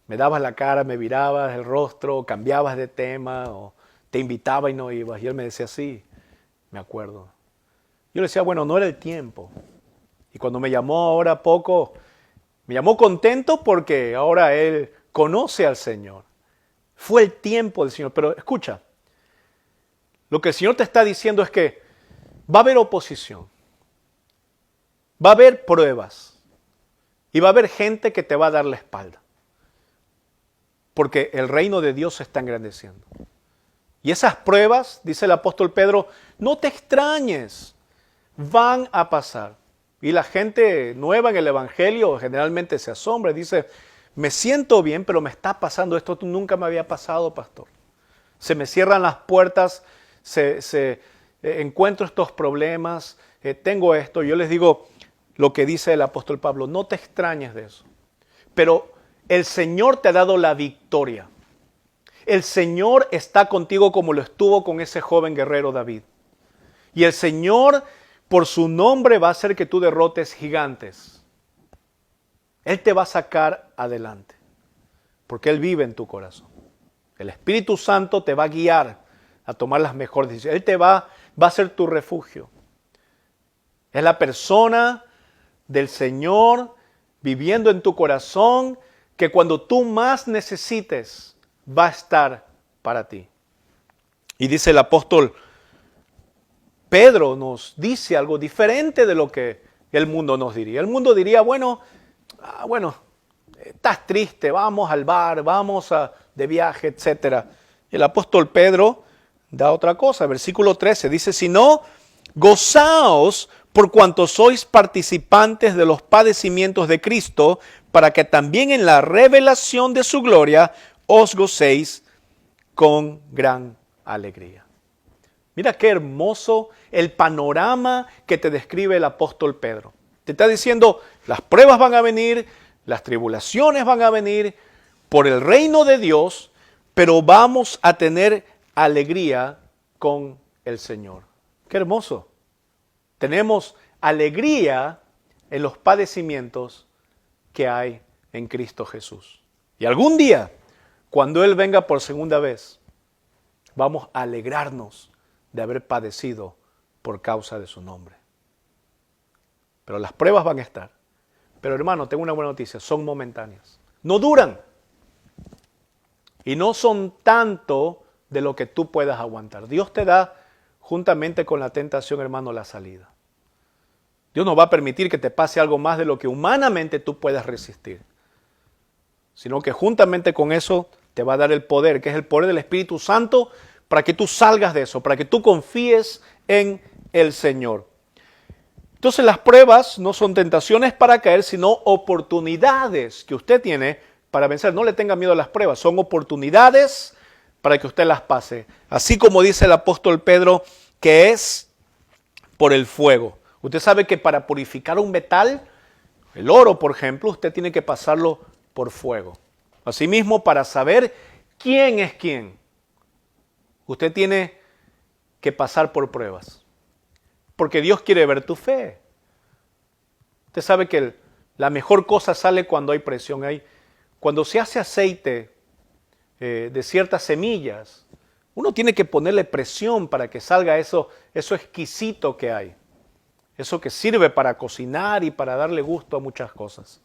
dabas la cara, me virabas el rostro, cambiabas de tema, o te invitaba y no ibas? Y él me decía, sí, me acuerdo. Yo le decía, bueno, no era el tiempo. Y cuando me llamó ahora poco, me llamó contento porque ahora él conoce al Señor. Fue el tiempo del Señor. Pero escucha, lo que el Señor te está diciendo es que va a haber oposición. Va a haber pruebas. Y va a haber gente que te va a dar la espalda. Porque el reino de Dios se está engrandeciendo. Y esas pruebas, dice el apóstol Pedro, no te extrañes, van a pasar. Y la gente nueva en el evangelio generalmente se asombra y dice, me siento bien, pero me está pasando esto, nunca me había pasado, pastor. Se me cierran las puertas, encuentro estos problemas, tengo esto. Yo les digo lo que dice el apóstol Pablo, no te extrañes de eso. Pero el Señor te ha dado la victoria. El Señor está contigo como lo estuvo con ese joven guerrero David. Y el Señor, por su nombre, va a hacer que tú derrotes gigantes. Él te va a sacar adelante, porque Él vive en tu corazón. El Espíritu Santo te va a guiar a tomar las mejores decisiones. Él va a ser tu refugio. Es la persona del Señor viviendo en tu corazón que cuando tú más necesites, va a estar para ti. Y dice el apóstol Pedro, nos dice algo diferente de lo que el mundo nos diría. El mundo diría, bueno, estás triste, vamos al bar, vamos de viaje, etc. El apóstol Pedro da otra cosa. Versículo 13 dice, sino gozaos por cuanto sois participantes de los padecimientos de Cristo, para que también en la revelación de su gloria os gocéis con gran alegría. Mira qué hermoso el panorama que te describe el apóstol Pedro. Te está diciendo, las pruebas van a venir, las tribulaciones van a venir por el reino de Dios, pero vamos a tener alegría con el Señor. Qué hermoso. Tenemos alegría en los padecimientos que hay en Cristo Jesús. Y algún día, cuando Él venga por segunda vez, vamos a alegrarnos de haber padecido por causa de su nombre. Pero las pruebas van a estar. Pero hermano, tengo una buena noticia, son momentáneas. No duran. Y no son tanto de lo que tú puedas aguantar. Dios te da, juntamente con la tentación, hermano, la salida. Dios no va a permitir que te pase algo más de lo que humanamente tú puedas resistir. Sino que juntamente con eso te va a dar el poder, que es el poder del Espíritu Santo, para que tú salgas de eso, para que tú confíes en el Señor. Entonces las pruebas no son tentaciones para caer, sino oportunidades que usted tiene para vencer. No le tenga miedo a las pruebas, son oportunidades para que usted las pase. Así como dice el apóstol Pedro, que es por el fuego. Usted sabe que para purificar un metal, el oro por ejemplo, usted tiene que pasarlo por fuego. Asimismo, para saber quién es quién, usted tiene que pasar por pruebas. Porque Dios quiere ver tu fe. Usted sabe que la mejor cosa sale cuando hay presión. Cuando se hace aceite de ciertas semillas, uno tiene que ponerle presión para que salga eso exquisito que hay. Eso que sirve para cocinar y para darle gusto a muchas cosas.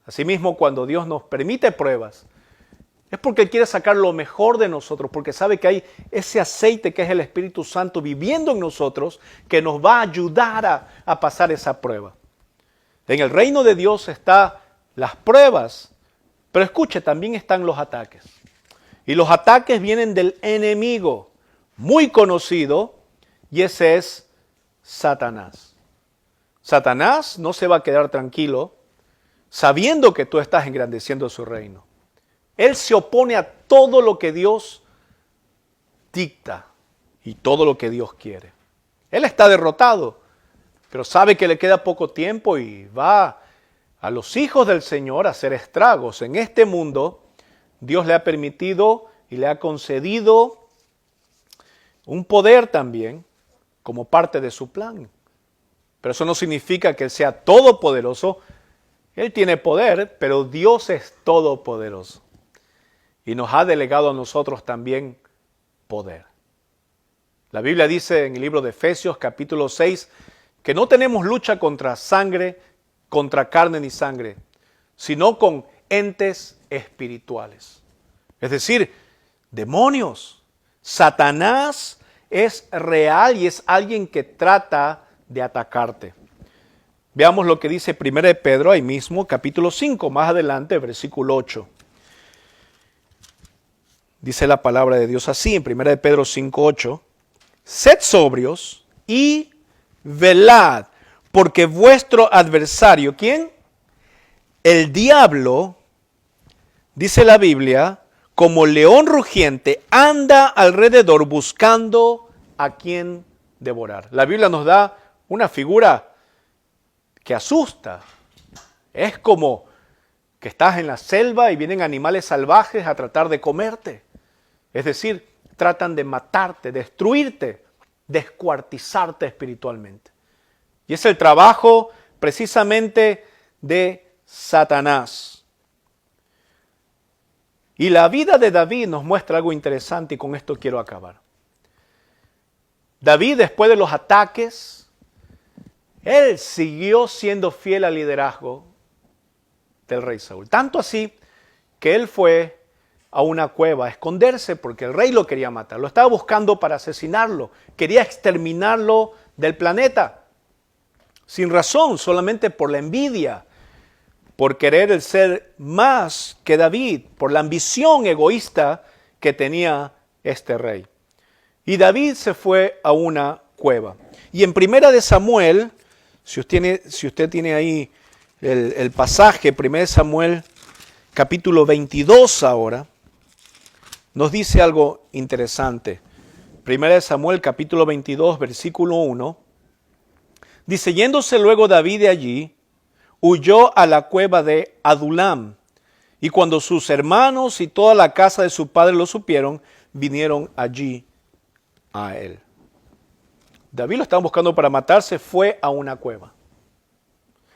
Asimismo, cuando Dios nos permite pruebas, es porque Él quiere sacar lo mejor de nosotros, porque sabe que hay ese aceite que es el Espíritu Santo viviendo en nosotros, que nos va a ayudar a pasar esa prueba. En el reino de Dios están las pruebas, pero escuche, también están los ataques. Y los ataques vienen del enemigo, muy conocido, y ese es Satanás. Satanás no se va a quedar tranquilo sabiendo que tú estás engrandeciendo su reino. Él se opone a todo lo que Dios dicta y todo lo que Dios quiere. Él está derrotado, pero sabe que le queda poco tiempo y va a los hijos del Señor a hacer estragos. En este mundo, Dios le ha permitido y le ha concedido un poder también como parte de su plan. Pero eso no significa que Él sea todopoderoso. Él tiene poder, pero Dios es todopoderoso. Y nos ha delegado a nosotros también poder. La Biblia dice en el libro de Efesios capítulo 6 que no tenemos lucha contra carne ni sangre, sino con entes espirituales. Es decir, demonios. Satanás es real y es alguien que trata de atacarte. Veamos lo que dice 1 de Pedro, ahí mismo, capítulo 5, más adelante, versículo 8. Dice la palabra de Dios así, en 1 de Pedro 5, 8. Sed sobrios y velad, porque vuestro adversario, ¿quién? El diablo, dice la Biblia, como león rugiente, anda alrededor buscando a quien devorar. La Biblia nos da una figura que asusta. Es como que estás en la selva y vienen animales salvajes a tratar de comerte. Es decir, tratan de matarte, destruirte, descuartizarte espiritualmente. Y es el trabajo precisamente de Satanás. Y la vida de David nos muestra algo interesante y con esto quiero acabar. David, después de los ataques, él siguió siendo fiel al liderazgo del rey Saúl. Tanto así que él fue a una cueva a esconderse porque el rey lo quería matar. Lo estaba buscando para asesinarlo. Quería exterminarlo del planeta. Sin razón, solamente por la envidia, por querer el ser más que David, por la ambición egoísta que tenía este rey. Y David se fue a una cueva. Y en 1 de Samuel, si usted tiene ahí el pasaje, 1 de Samuel capítulo 22 ahora, nos dice algo interesante. 1 de Samuel capítulo 22, versículo 1, dice, yéndose luego David de allí, huyó a la cueva de Adulam, y cuando sus hermanos y toda la casa de su padre lo supieron, vinieron allí a él. David lo estaban buscando para matarse, fue a una cueva.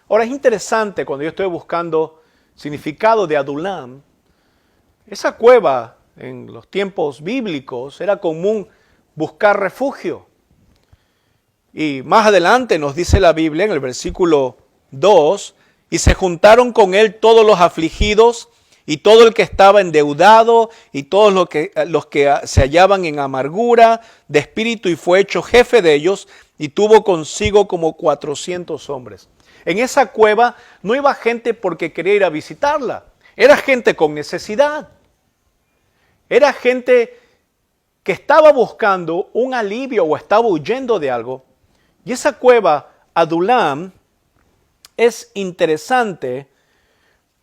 Ahora es interesante cuando yo estoy buscando significado de Adulam, esa cueva en los tiempos bíblicos era común buscar refugio. Y más adelante nos dice la Biblia en el versículo 2, y se juntaron con él todos los afligidos y todo el que estaba endeudado y todos los que se hallaban en amargura de espíritu, y fue hecho jefe de ellos y tuvo consigo como 400 hombres. En esa cueva no iba gente porque quería ir a visitarla, era gente con necesidad. Era gente que estaba buscando un alivio o estaba huyendo de algo. Y esa cueva, Adulam, es interesante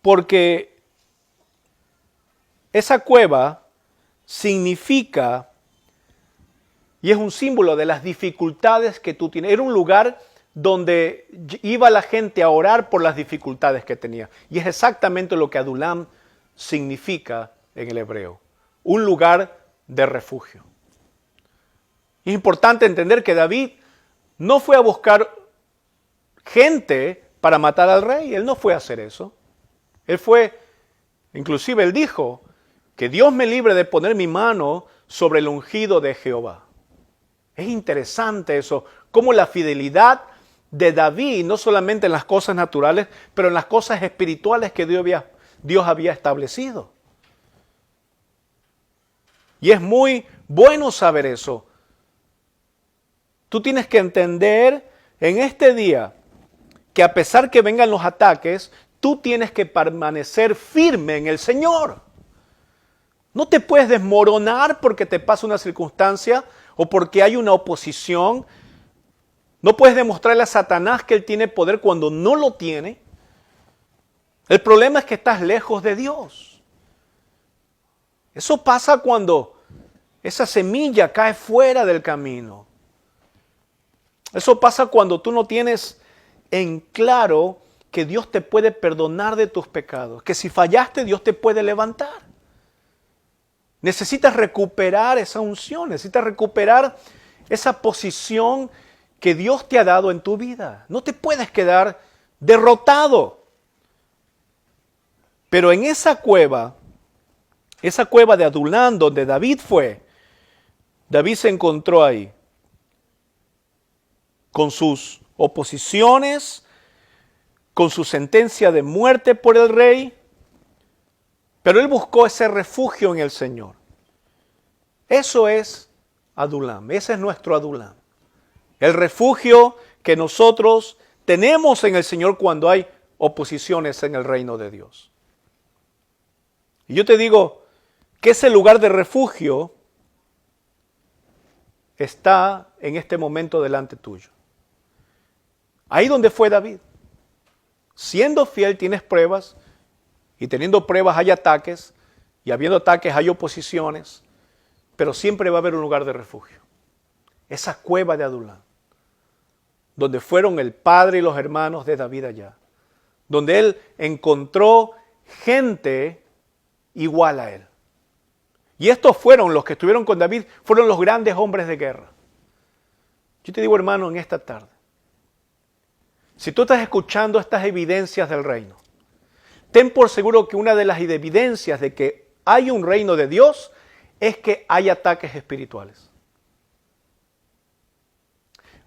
porque esa cueva significa y es un símbolo de las dificultades que tú tienes. Era un lugar donde iba la gente a orar por las dificultades que tenía. Y es exactamente lo que Adulam significa en el hebreo. Un lugar de refugio. Es importante entender que David no fue a buscar gente para matar al rey. Él no fue a hacer eso. Inclusive él dijo, que Dios me libre de poner mi mano sobre el ungido de Jehová. Es interesante eso, cómo la fidelidad de David, no solamente en las cosas naturales, pero en las cosas espirituales que Dios había establecido. Y es muy bueno saber eso. Tú tienes que entender en este día que a pesar que vengan los ataques, tú tienes que permanecer firme en el Señor. No te puedes desmoronar porque te pasa una circunstancia o porque hay una oposición. No puedes demostrarle a Satanás que él tiene poder cuando no lo tiene. El problema es que estás lejos de Dios. Eso pasa cuando esa semilla cae fuera del camino. Eso pasa cuando tú no tienes en claro que Dios te puede perdonar de tus pecados, que si fallaste Dios te puede levantar. Necesitas recuperar esa unción, necesitas recuperar esa posición que Dios te ha dado en tu vida. No te puedes quedar derrotado. Pero en esa cueva de Adulam donde David fue, David se encontró ahí con sus oposiciones, con su sentencia de muerte por el rey, pero él buscó ese refugio en el Señor. Eso es Adulam, ese es nuestro Adulam. El refugio que nosotros tenemos en el Señor cuando hay oposiciones en el reino de Dios. Y yo te digo que ese lugar de refugio está en este momento delante tuyo. Ahí donde fue David. Siendo fiel tienes pruebas, y teniendo pruebas hay ataques, y habiendo ataques hay oposiciones, pero siempre va a haber un lugar de refugio. Esa cueva de Adulán, donde fueron el padre y los hermanos de David allá, donde él encontró gente igual a él. Y estos fueron los que estuvieron con David, fueron los grandes hombres de guerra. Yo te digo, hermano, en esta tarde, si tú estás escuchando estas evidencias del reino, ten por seguro que una de las evidencias de que hay un reino de Dios es que hay ataques espirituales.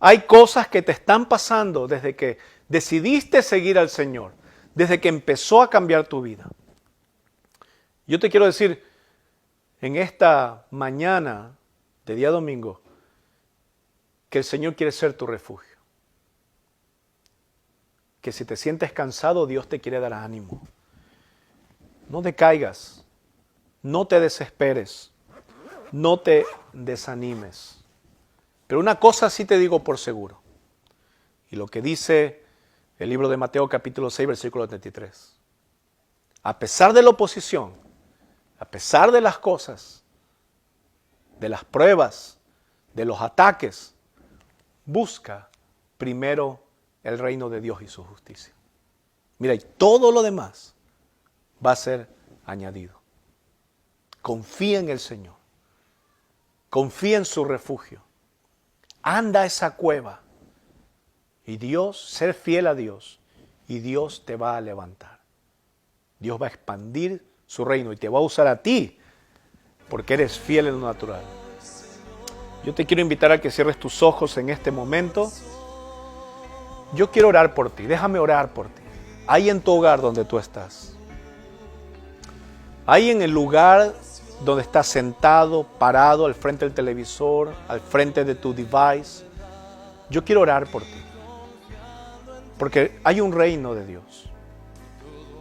Hay cosas que te están pasando desde que decidiste seguir al Señor, desde que empezó a cambiar tu vida. Yo te quiero decir, en esta mañana de día domingo, que el Señor quiere ser tu refugio. Que si te sientes cansado, Dios te quiere dar ánimo. No decaigas, no te desesperes, no te desanimes. Pero una cosa sí te digo por seguro, y lo que dice el libro de Mateo capítulo 6, versículo 33. A pesar de la oposición, a pesar de las cosas, de las pruebas, de los ataques, busca primero el reino de Dios y su justicia. Mira, y todo lo demás va a ser añadido. Confía en el Señor. Confía en su refugio. Anda a esa cueva. Y Dios, ser fiel a Dios. Y Dios te va a levantar. Dios va a expandir su reino y te va a usar a ti porque eres fiel en lo natural. Yo te quiero invitar a que cierres tus ojos en este momento. Yo quiero orar por ti, déjame orar por ti. Ahí en tu hogar donde tú estás. Ahí en el lugar donde estás sentado, parado, al frente del televisor, al frente de tu device. Yo quiero orar por ti. Porque hay un reino de Dios.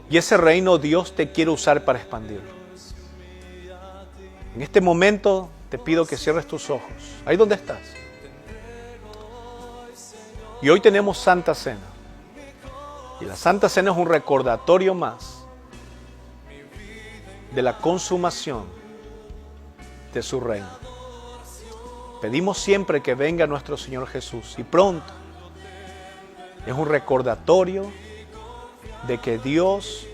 Y ese reino Dios te quiere usar para expandirlo. En este momento te pido que cierres tus ojos. Ahí donde estás. Y hoy tenemos Santa Cena. Y la Santa Cena es un recordatorio más de la consumación de su reino. Pedimos siempre que venga nuestro Señor Jesús y pronto. Es un recordatorio de que Dios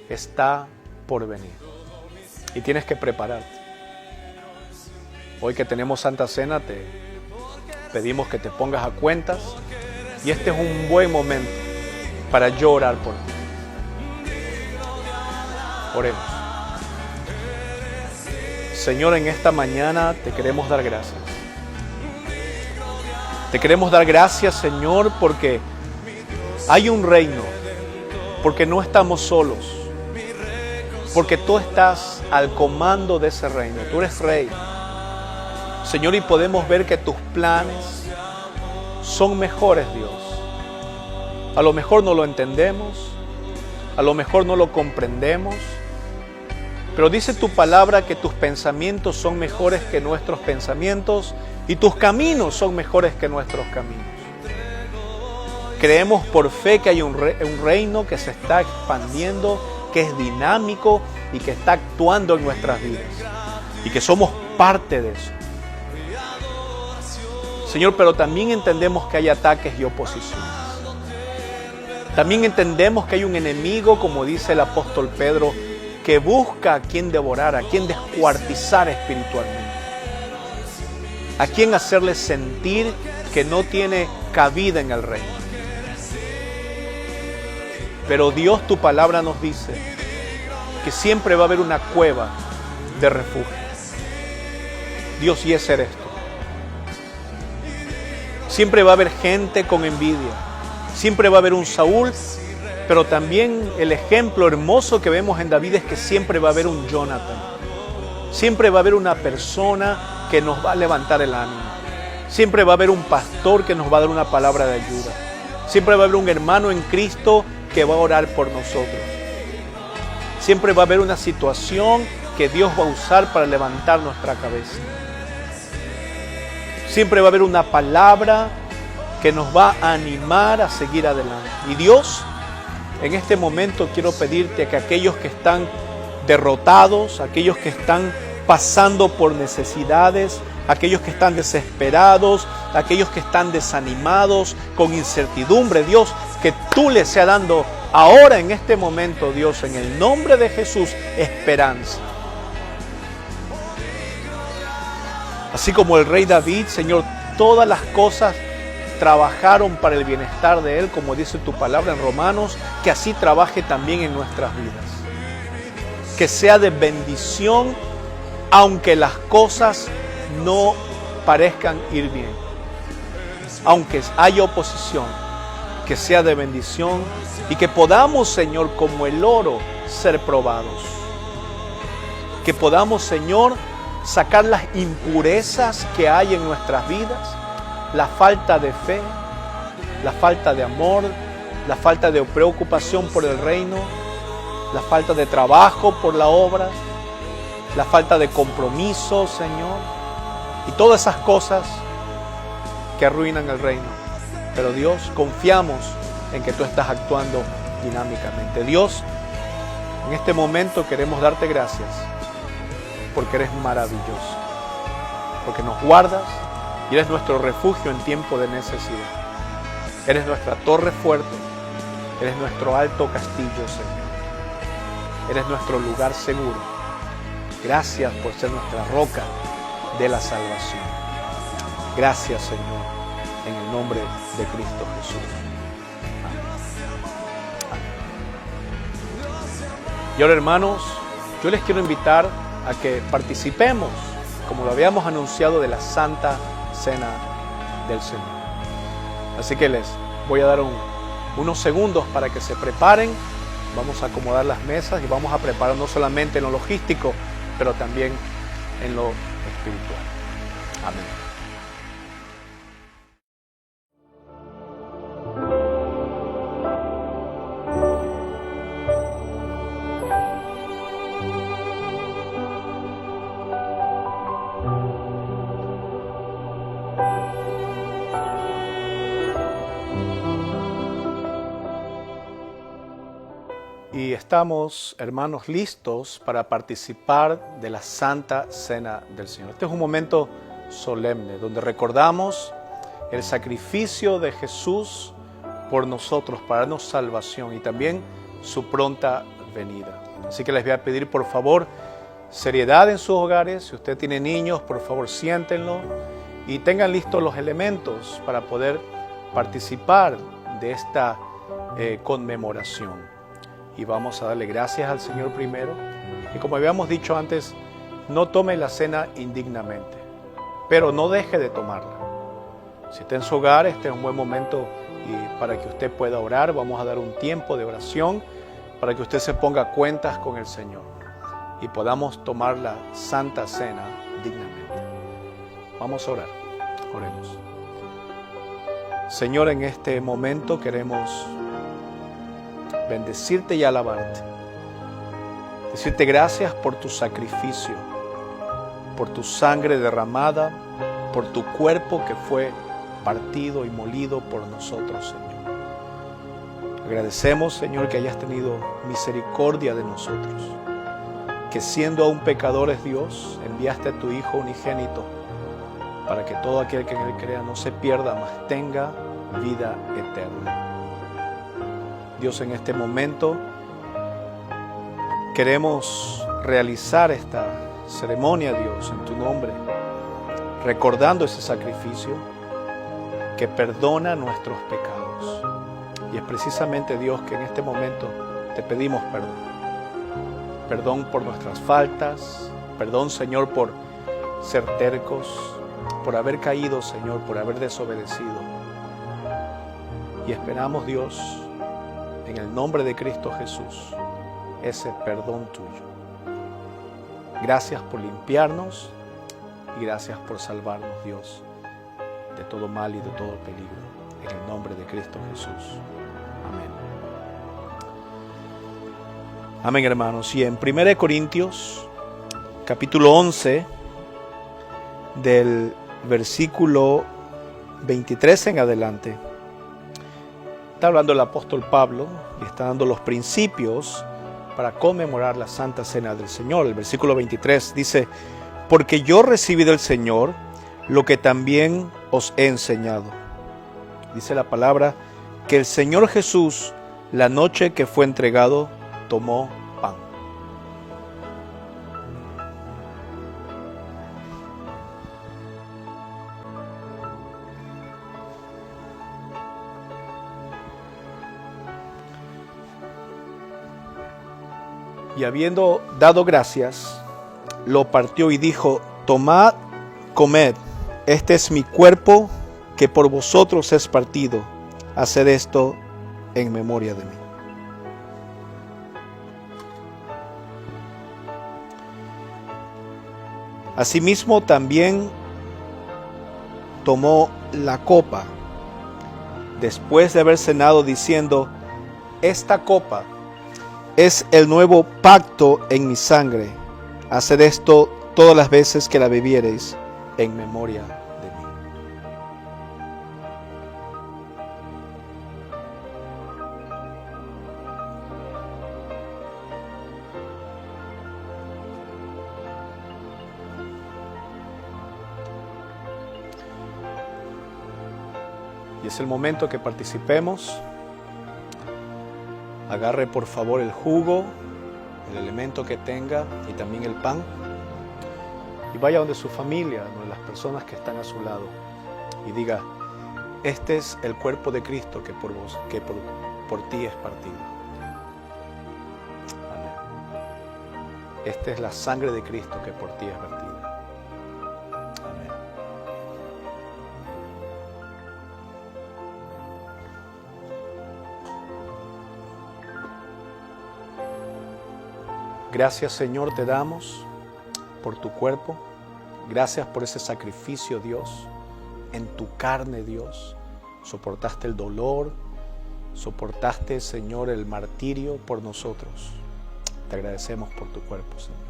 está por venir. Y tienes que prepararte. Hoy que tenemos Santa Cena, te pedimos que te pongas a cuentas. Y este es un buen momento para yo orar por ti. Oremos. Señor, en esta mañana te queremos dar gracias. Te queremos dar gracias, Señor, porque hay un reino, porque no estamos solos, porque tú estás al comando de ese reino. Tú eres rey, Señor, y podemos ver que tus planes son mejores, Dios. A lo mejor no lo entendemos, a lo mejor no lo comprendemos, pero dice tu palabra que tus pensamientos son mejores que nuestros pensamientos y tus caminos son mejores que nuestros caminos. Creemos por fe que hay un reino que se está expandiendo, que es dinámico y que está actuando en nuestras vidas y que somos parte de eso. Señor, pero también entendemos que hay ataques y oposiciones. También entendemos que hay un enemigo, como dice el apóstol Pedro, que busca a quien devorar, a quien descuartizar espiritualmente, a quien hacerle sentir que no tiene cabida en el reino. Pero Dios, tu palabra nos dice que siempre va a haber una cueva de refugio. Dios, y ese eres tú. Siempre va a haber gente con envidia. Siempre va a haber un Saúl, pero también el ejemplo hermoso que vemos en David es que siempre va a haber un Jonathan. Siempre va a haber una persona que nos va a levantar el ánimo. Siempre va a haber un pastor que nos va a dar una palabra de ayuda. Siempre va a haber un hermano en Cristo que va a orar por nosotros. Siempre va a haber una situación que Dios va a usar para levantar nuestra cabeza. Siempre va a haber una palabra que nos va a animar a seguir adelante. Y Dios, en este momento quiero pedirte que aquellos que están derrotados, aquellos que están pasando por necesidades, aquellos que están desesperados, aquellos que están desanimados, con incertidumbre, Dios, que tú les sea dando ahora en este momento, Dios, en el nombre de Jesús, esperanza. Así como el rey David, Señor, todas las cosas trabajaron para el bienestar de él, como dice tu palabra en Romanos, que así trabaje también en nuestras vidas. Que sea de bendición, aunque las cosas no parezcan ir bien. Aunque haya oposición, que sea de bendición y que podamos, Señor, como el oro, ser probados. Que podamos, Señor, sacar las impurezas que hay en nuestras vidas, la falta de fe, la falta de amor, la falta de preocupación por el reino, la falta de trabajo por la obra, la falta de compromiso, Señor, y todas esas cosas que arruinan el reino. Pero Dios, confiamos en que tú estás actuando dinámicamente. Dios, en este momento queremos darte gracias porque eres maravilloso, porque nos guardas y eres nuestro refugio en tiempo de necesidad. Eres nuestra torre fuerte, eres nuestro alto castillo, Señor. Eres nuestro lugar seguro. Gracias por ser nuestra roca de la salvación. Gracias, Señor, en el nombre de Cristo Jesús. Amén. Y ahora, hermanos, yo les quiero invitar a que participemos, como lo habíamos anunciado, de la Santa Cena del Señor. Así que les voy a dar unos segundos para que se preparen. Vamos a acomodar las mesas y vamos a preparar no solamente en lo logístico, pero también en lo espiritual. Amén. Y estamos, hermanos, listos para participar de la Santa Cena del Señor. Este es un momento solemne donde recordamos el sacrificio de Jesús por nosotros, para darnos salvación y también su pronta venida. Así que les voy a pedir, por favor, seriedad en sus hogares. Si usted tiene niños, por favor, siéntenlo y tengan listos los elementos para poder participar de esta conmemoración. Y vamos a darle gracias al Señor primero. Y como habíamos dicho antes, no tome la cena indignamente, pero no deje de tomarla. Si está en su hogar, este es un buen momento para que usted pueda orar. Vamos a dar un tiempo de oración para que usted se ponga cuentas con el Señor y podamos tomar la Santa Cena dignamente. Vamos a orar. Oremos. Señor, en este momento queremos bendecirte y alabarte. Decirte gracias por tu sacrificio, por tu sangre derramada, por tu cuerpo que fue partido y molido por nosotros, Señor. Agradecemos, Señor, que hayas tenido misericordia de nosotros, que siendo aún pecadores, Dios, enviaste a tu Hijo unigénito para que todo aquel que en él crea no se pierda, mas tenga vida eterna. Dios, en este momento queremos realizar esta ceremonia, Dios, en tu nombre, recordando ese sacrificio que perdona nuestros pecados. Y es precisamente, Dios, que en este momento te pedimos perdón. Perdón por nuestras faltas, perdón, Señor, por ser tercos, por haber caído, Señor, por haber desobedecido. Y esperamos, Dios, en el nombre de Cristo Jesús, ese perdón tuyo. Gracias por limpiarnos y gracias por salvarnos, Dios, de todo mal y de todo peligro. en el nombre de Cristo Jesús. Amén. Amén, hermanos. Y en 1 Corintios, capítulo 11, del versículo 23 en adelante, está hablando el apóstol Pablo y está dando los principios para conmemorar la Santa Cena del Señor. El versículo 23 dice: porque yo recibí del Señor lo que también os he enseñado. Dice la palabra que el Señor Jesús, la noche que fue entregado, tomó pan. Y habiendo dado gracias, lo partió y dijo: tomad, comed, este es mi cuerpo que por vosotros es partido. Haced esto en memoria de mí. Asimismo también tomó la copa, después de haber cenado, diciendo: esta copa es el nuevo pacto en mi sangre. Haced esto todas las veces que la bebiereis en memoria de mí. Y es el momento que participemos. Agarre por favor el jugo, el elemento que tenga y también el pan. Y vaya donde su familia, donde las personas que están a su lado, y diga: este es el cuerpo de Cristo que por vos, que por ti es partido. Amén. Esta es la sangre de Cristo que por ti es vertida. Amén. Gracias, Señor, te damos por tu cuerpo. Gracias por ese sacrificio, Dios. En tu carne, Dios, soportaste el dolor, soportaste, Señor, el martirio por nosotros. Te agradecemos por tu cuerpo, Señor.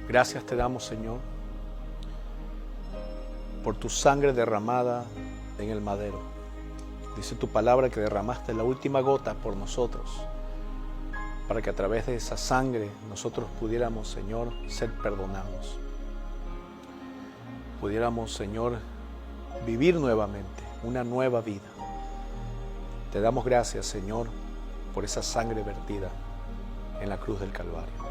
Gracias te damos, Señor, por tu sangre derramada en el madero. Dice tu palabra que derramaste la última gota por nosotros, para que a través de esa sangre nosotros pudiéramos, Señor, ser perdonados. Pudiéramos, Señor, vivir nuevamente, una nueva vida. Te damos gracias, Señor, por esa sangre vertida en la cruz del Calvario.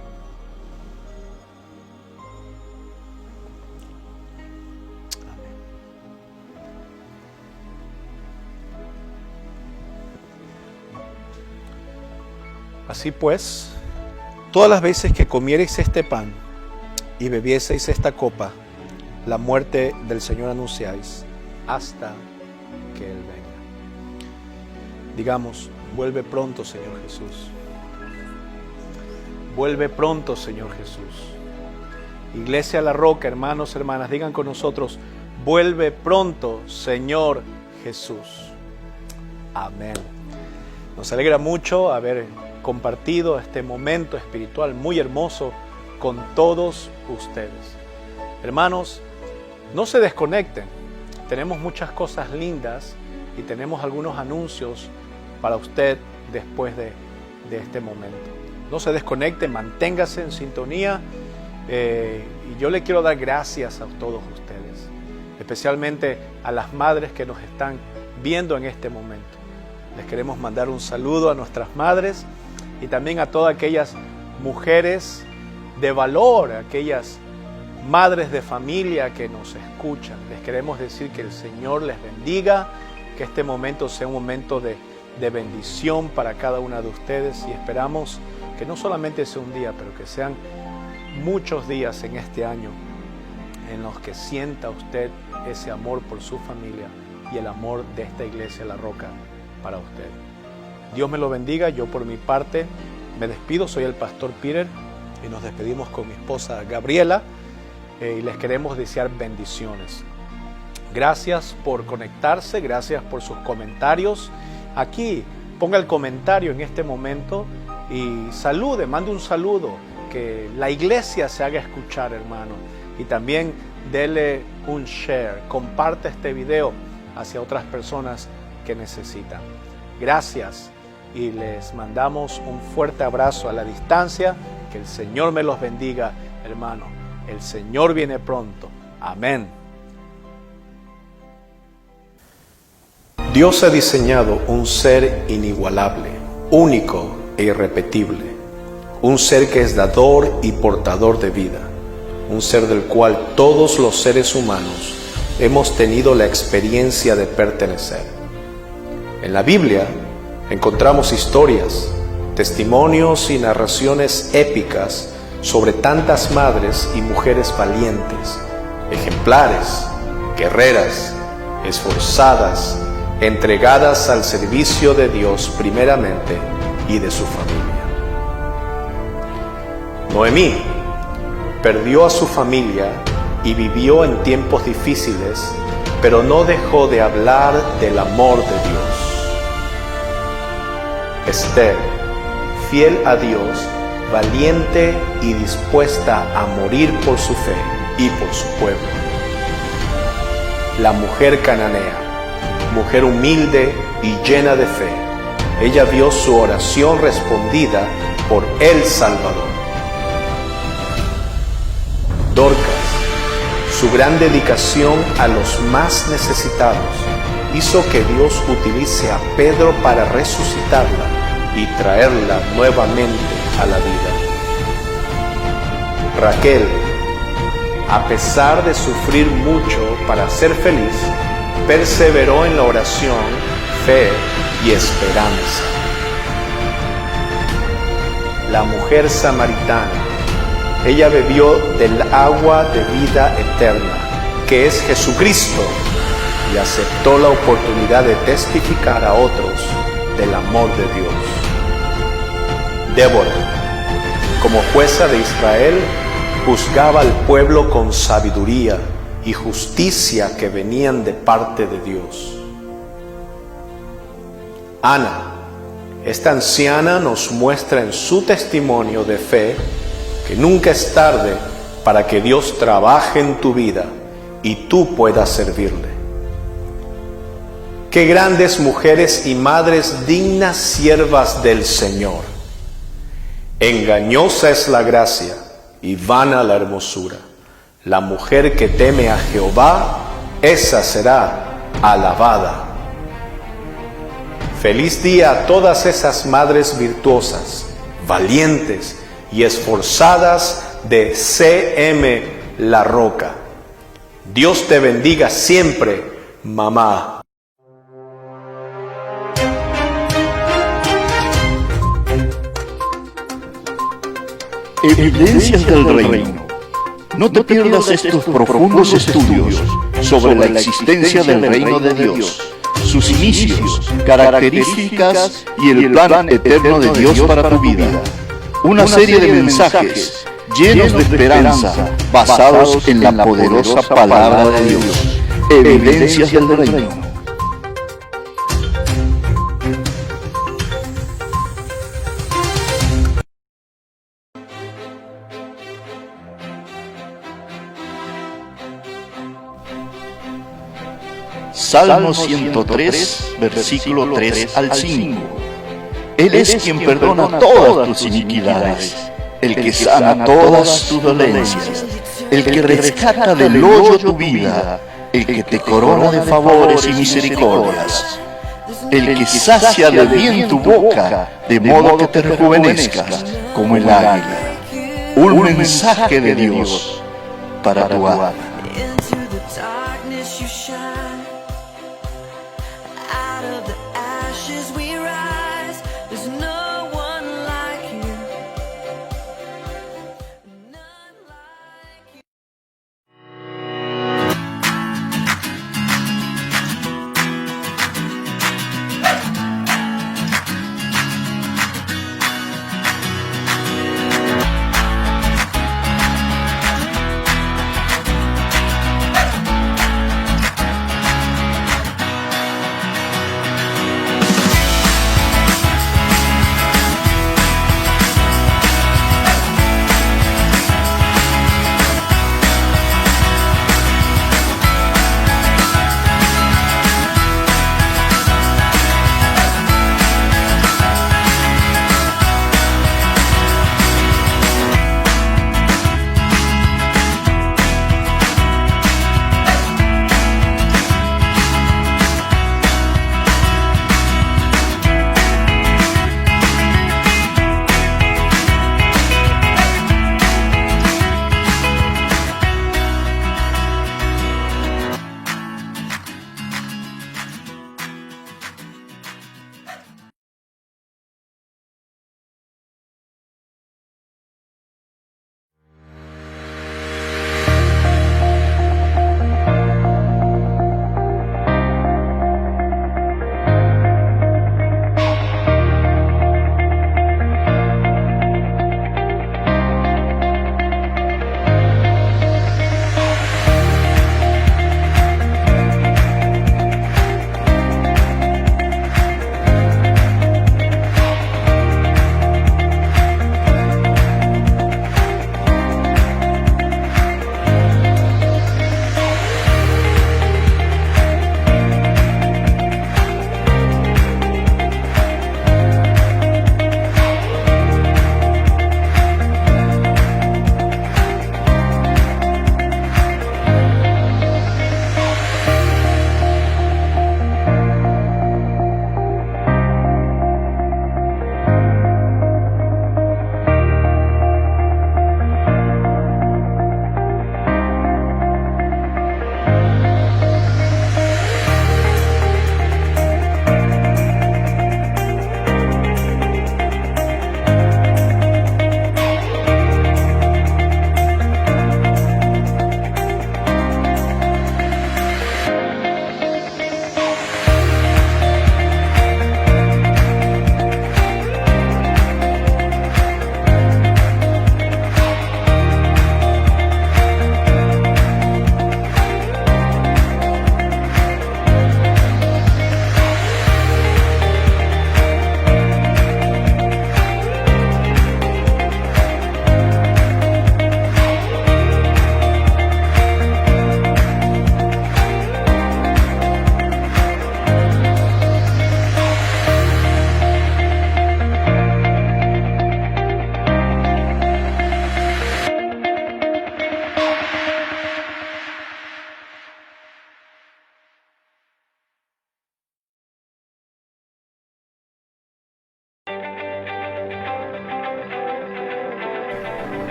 Así pues, todas las veces que comiereis este pan y bebieseis esta copa, la muerte del Señor anunciáis hasta que Él venga. Digamos: vuelve pronto, Señor Jesús. Vuelve pronto, Señor Jesús. Iglesia La Roca, hermanos, hermanas, digan con nosotros: vuelve pronto, Señor Jesús. Amén. Nos alegra mucho haber compartido este momento espiritual muy hermoso con todos ustedes. Hermanos, no se desconecten. Tenemos muchas cosas lindas y tenemos algunos anuncios para usted después de este momento. No se desconecten, manténgase en sintonía. Y yo le quiero dar gracias a todos ustedes, especialmente a las madres que nos están viendo en este momento. Les queremos mandar un saludo a nuestras madres y también a todas aquellas mujeres de valor, aquellas madres de familia que nos escuchan. Les queremos decir que el Señor les bendiga, que este momento sea un momento de bendición para cada una de ustedes, y esperamos que no solamente sea un día, pero que sean muchos días en este año en los que sienta usted ese amor por su familia y el amor de esta iglesia La Roca para usted. Dios me lo bendiga. Yo por mi parte me despido. Soy el pastor Peter y nos despedimos con mi esposa Gabriela y les queremos desear bendiciones. Gracias por conectarse, gracias por sus comentarios. Aquí ponga el comentario en este momento y salude, mande un saludo, que la iglesia se haga escuchar, hermano. Y también dele un share, comparte este video hacia otras personas que necesitan. Gracias y les mandamos un fuerte abrazo a la distancia. Que el Señor me los bendiga, hermano. El Señor viene pronto. Amén. Dios ha diseñado un ser inigualable, único e irrepetible. Un ser que es dador y portador de vida. Un ser del cual todos los seres humanos hemos tenido la experiencia de pertenecer. En la Biblia encontramos historias, testimonios y narraciones épicas sobre tantas madres y mujeres valientes, ejemplares, guerreras, esforzadas, entregadas al servicio de Dios primeramente y de su familia. Noemí perdió a su familia y vivió en tiempos difíciles, pero no dejó de hablar del amor de Dios. Esther, fiel a Dios, valiente y dispuesta a morir por su fe y por su pueblo. La mujer cananea, mujer humilde y llena de fe, ella vio su oración respondida por el Salvador. Dorcas, su gran dedicación a los más necesitados hizo que Dios utilice a Pedro para resucitarla y traerla nuevamente a la vida. Raquel, a pesar de sufrir mucho para ser feliz, perseveró en la oración, fe y esperanza. La mujer samaritana, ella bebió del agua de vida eterna, que es Jesucristo, y aceptó la oportunidad de testificar a otros del amor de Dios. Débora, como jueza de Israel, juzgaba al pueblo con sabiduría y justicia que venían de parte de Dios. Ana, esta anciana nos muestra en su testimonio de fe que nunca es tarde para que Dios trabaje en tu vida y tú puedas servirle. Qué grandes mujeres y madres dignas siervas del Señor. Engañosa es la gracia y vana la hermosura. La mujer que teme a Jehová, esa será alabada. Feliz día a todas esas madres virtuosas, valientes y esforzadas de CM La Roca. Dios te bendiga siempre, mamá. Evidencias del Reino. No te pierdas estos profundos estudios sobre la existencia del Reino de Dios, sus inicios, características y el plan eterno de Dios para tu vida. Una serie de mensajes llenos de esperanza, basados en la poderosa palabra de Dios. Evidencias del Reino. Salmo 103, versículo 3 al 5. Él es quien perdona todas tus iniquidades, el que sana todas tus dolencias, el que rescata del hoyo tu vida, el que te corona de favores y misericordias, el que sacia de bien tu boca, de modo que te rejuvenezcas como el águila. Un mensaje de Dios para tu alma.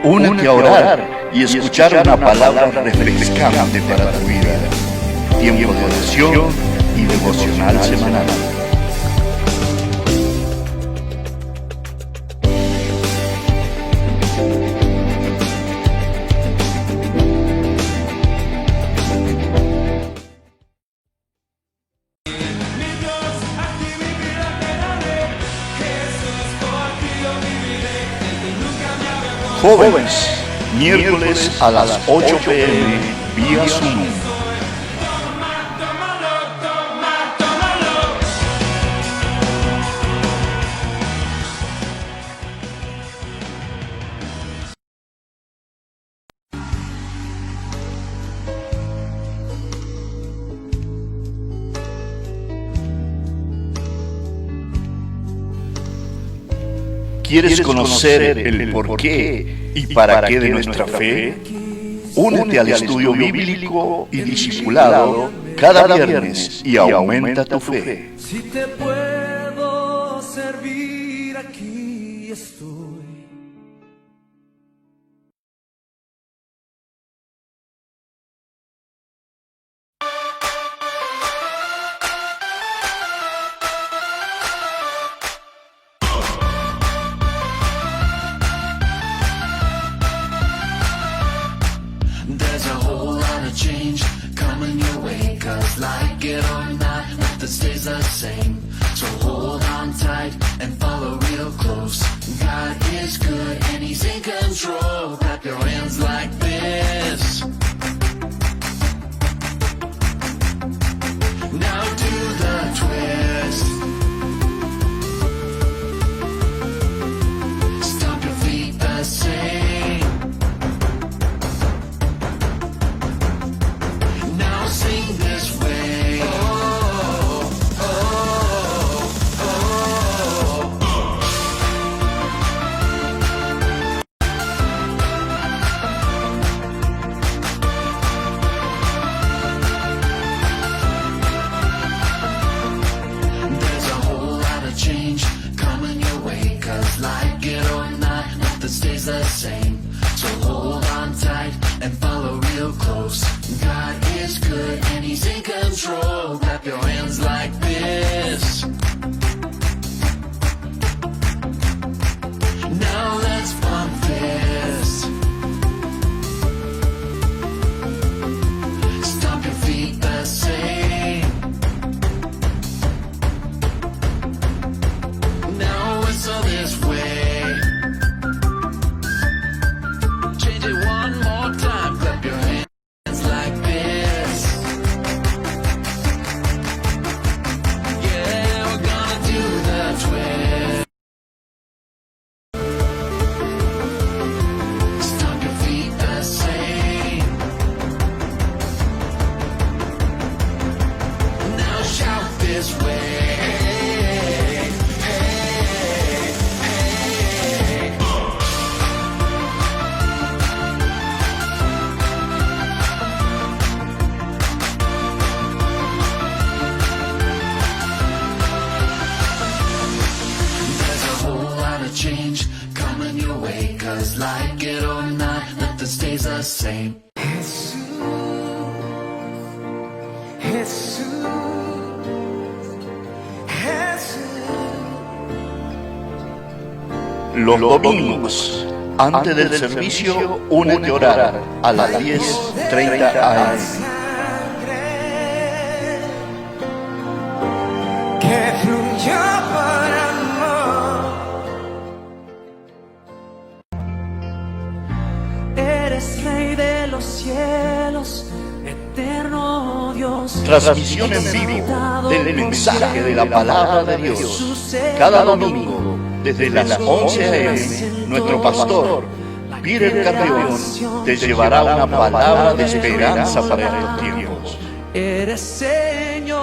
Únete a orar y escuchar una palabra refrescante para tu vida. Tiempo de oración y devocional semanal. Jóvenes, miércoles a las 8 p.m. vía Zoom. ¿Quieres conocer el porqué y para qué de nuestra fe? Únete al estudio bíblico y discipulado cada viernes y aumenta tu fe. Si te puedo servir, aquí estoy. There's a whole lot of change coming your way, 'cause like it or not, nothing stays the same. So hold on tight and follow real close. God is good and He's in control. Clap your hands like this. Now do the twist. Stomp your feet the same. Now sing this way. Oh, oh, oh, oh. There's a whole lot of change coming your way, 'cause like it or not, nothing stays the same. So hold on tight and follow real close. God is good and He's in control. Clap your hands like this. Now let's pump this. Stomp your feet the same. Now whistle this way. Change it one more time. Clap your hands like this. Yeah, we're gonna do the twist. Stomp your feet the same. Now shout this way. There's a whole lot of change coming your way, 'cause like it or not, nothing stays the same. Jesús, Jesús, Jesús. Los domingos, antes del servicio, únete a orar a las 10:30 a.m. Que fluyó por amor. Eres Rey de los cielos, eterno Dios. Transmisión en vivo del mensaje de la palabra de Dios. Cada domingo, desde las 11 a.m., nuestro pastor, Peter Carrión, te llevará una palabra de esperanza para estos tiempos. Eres Señor.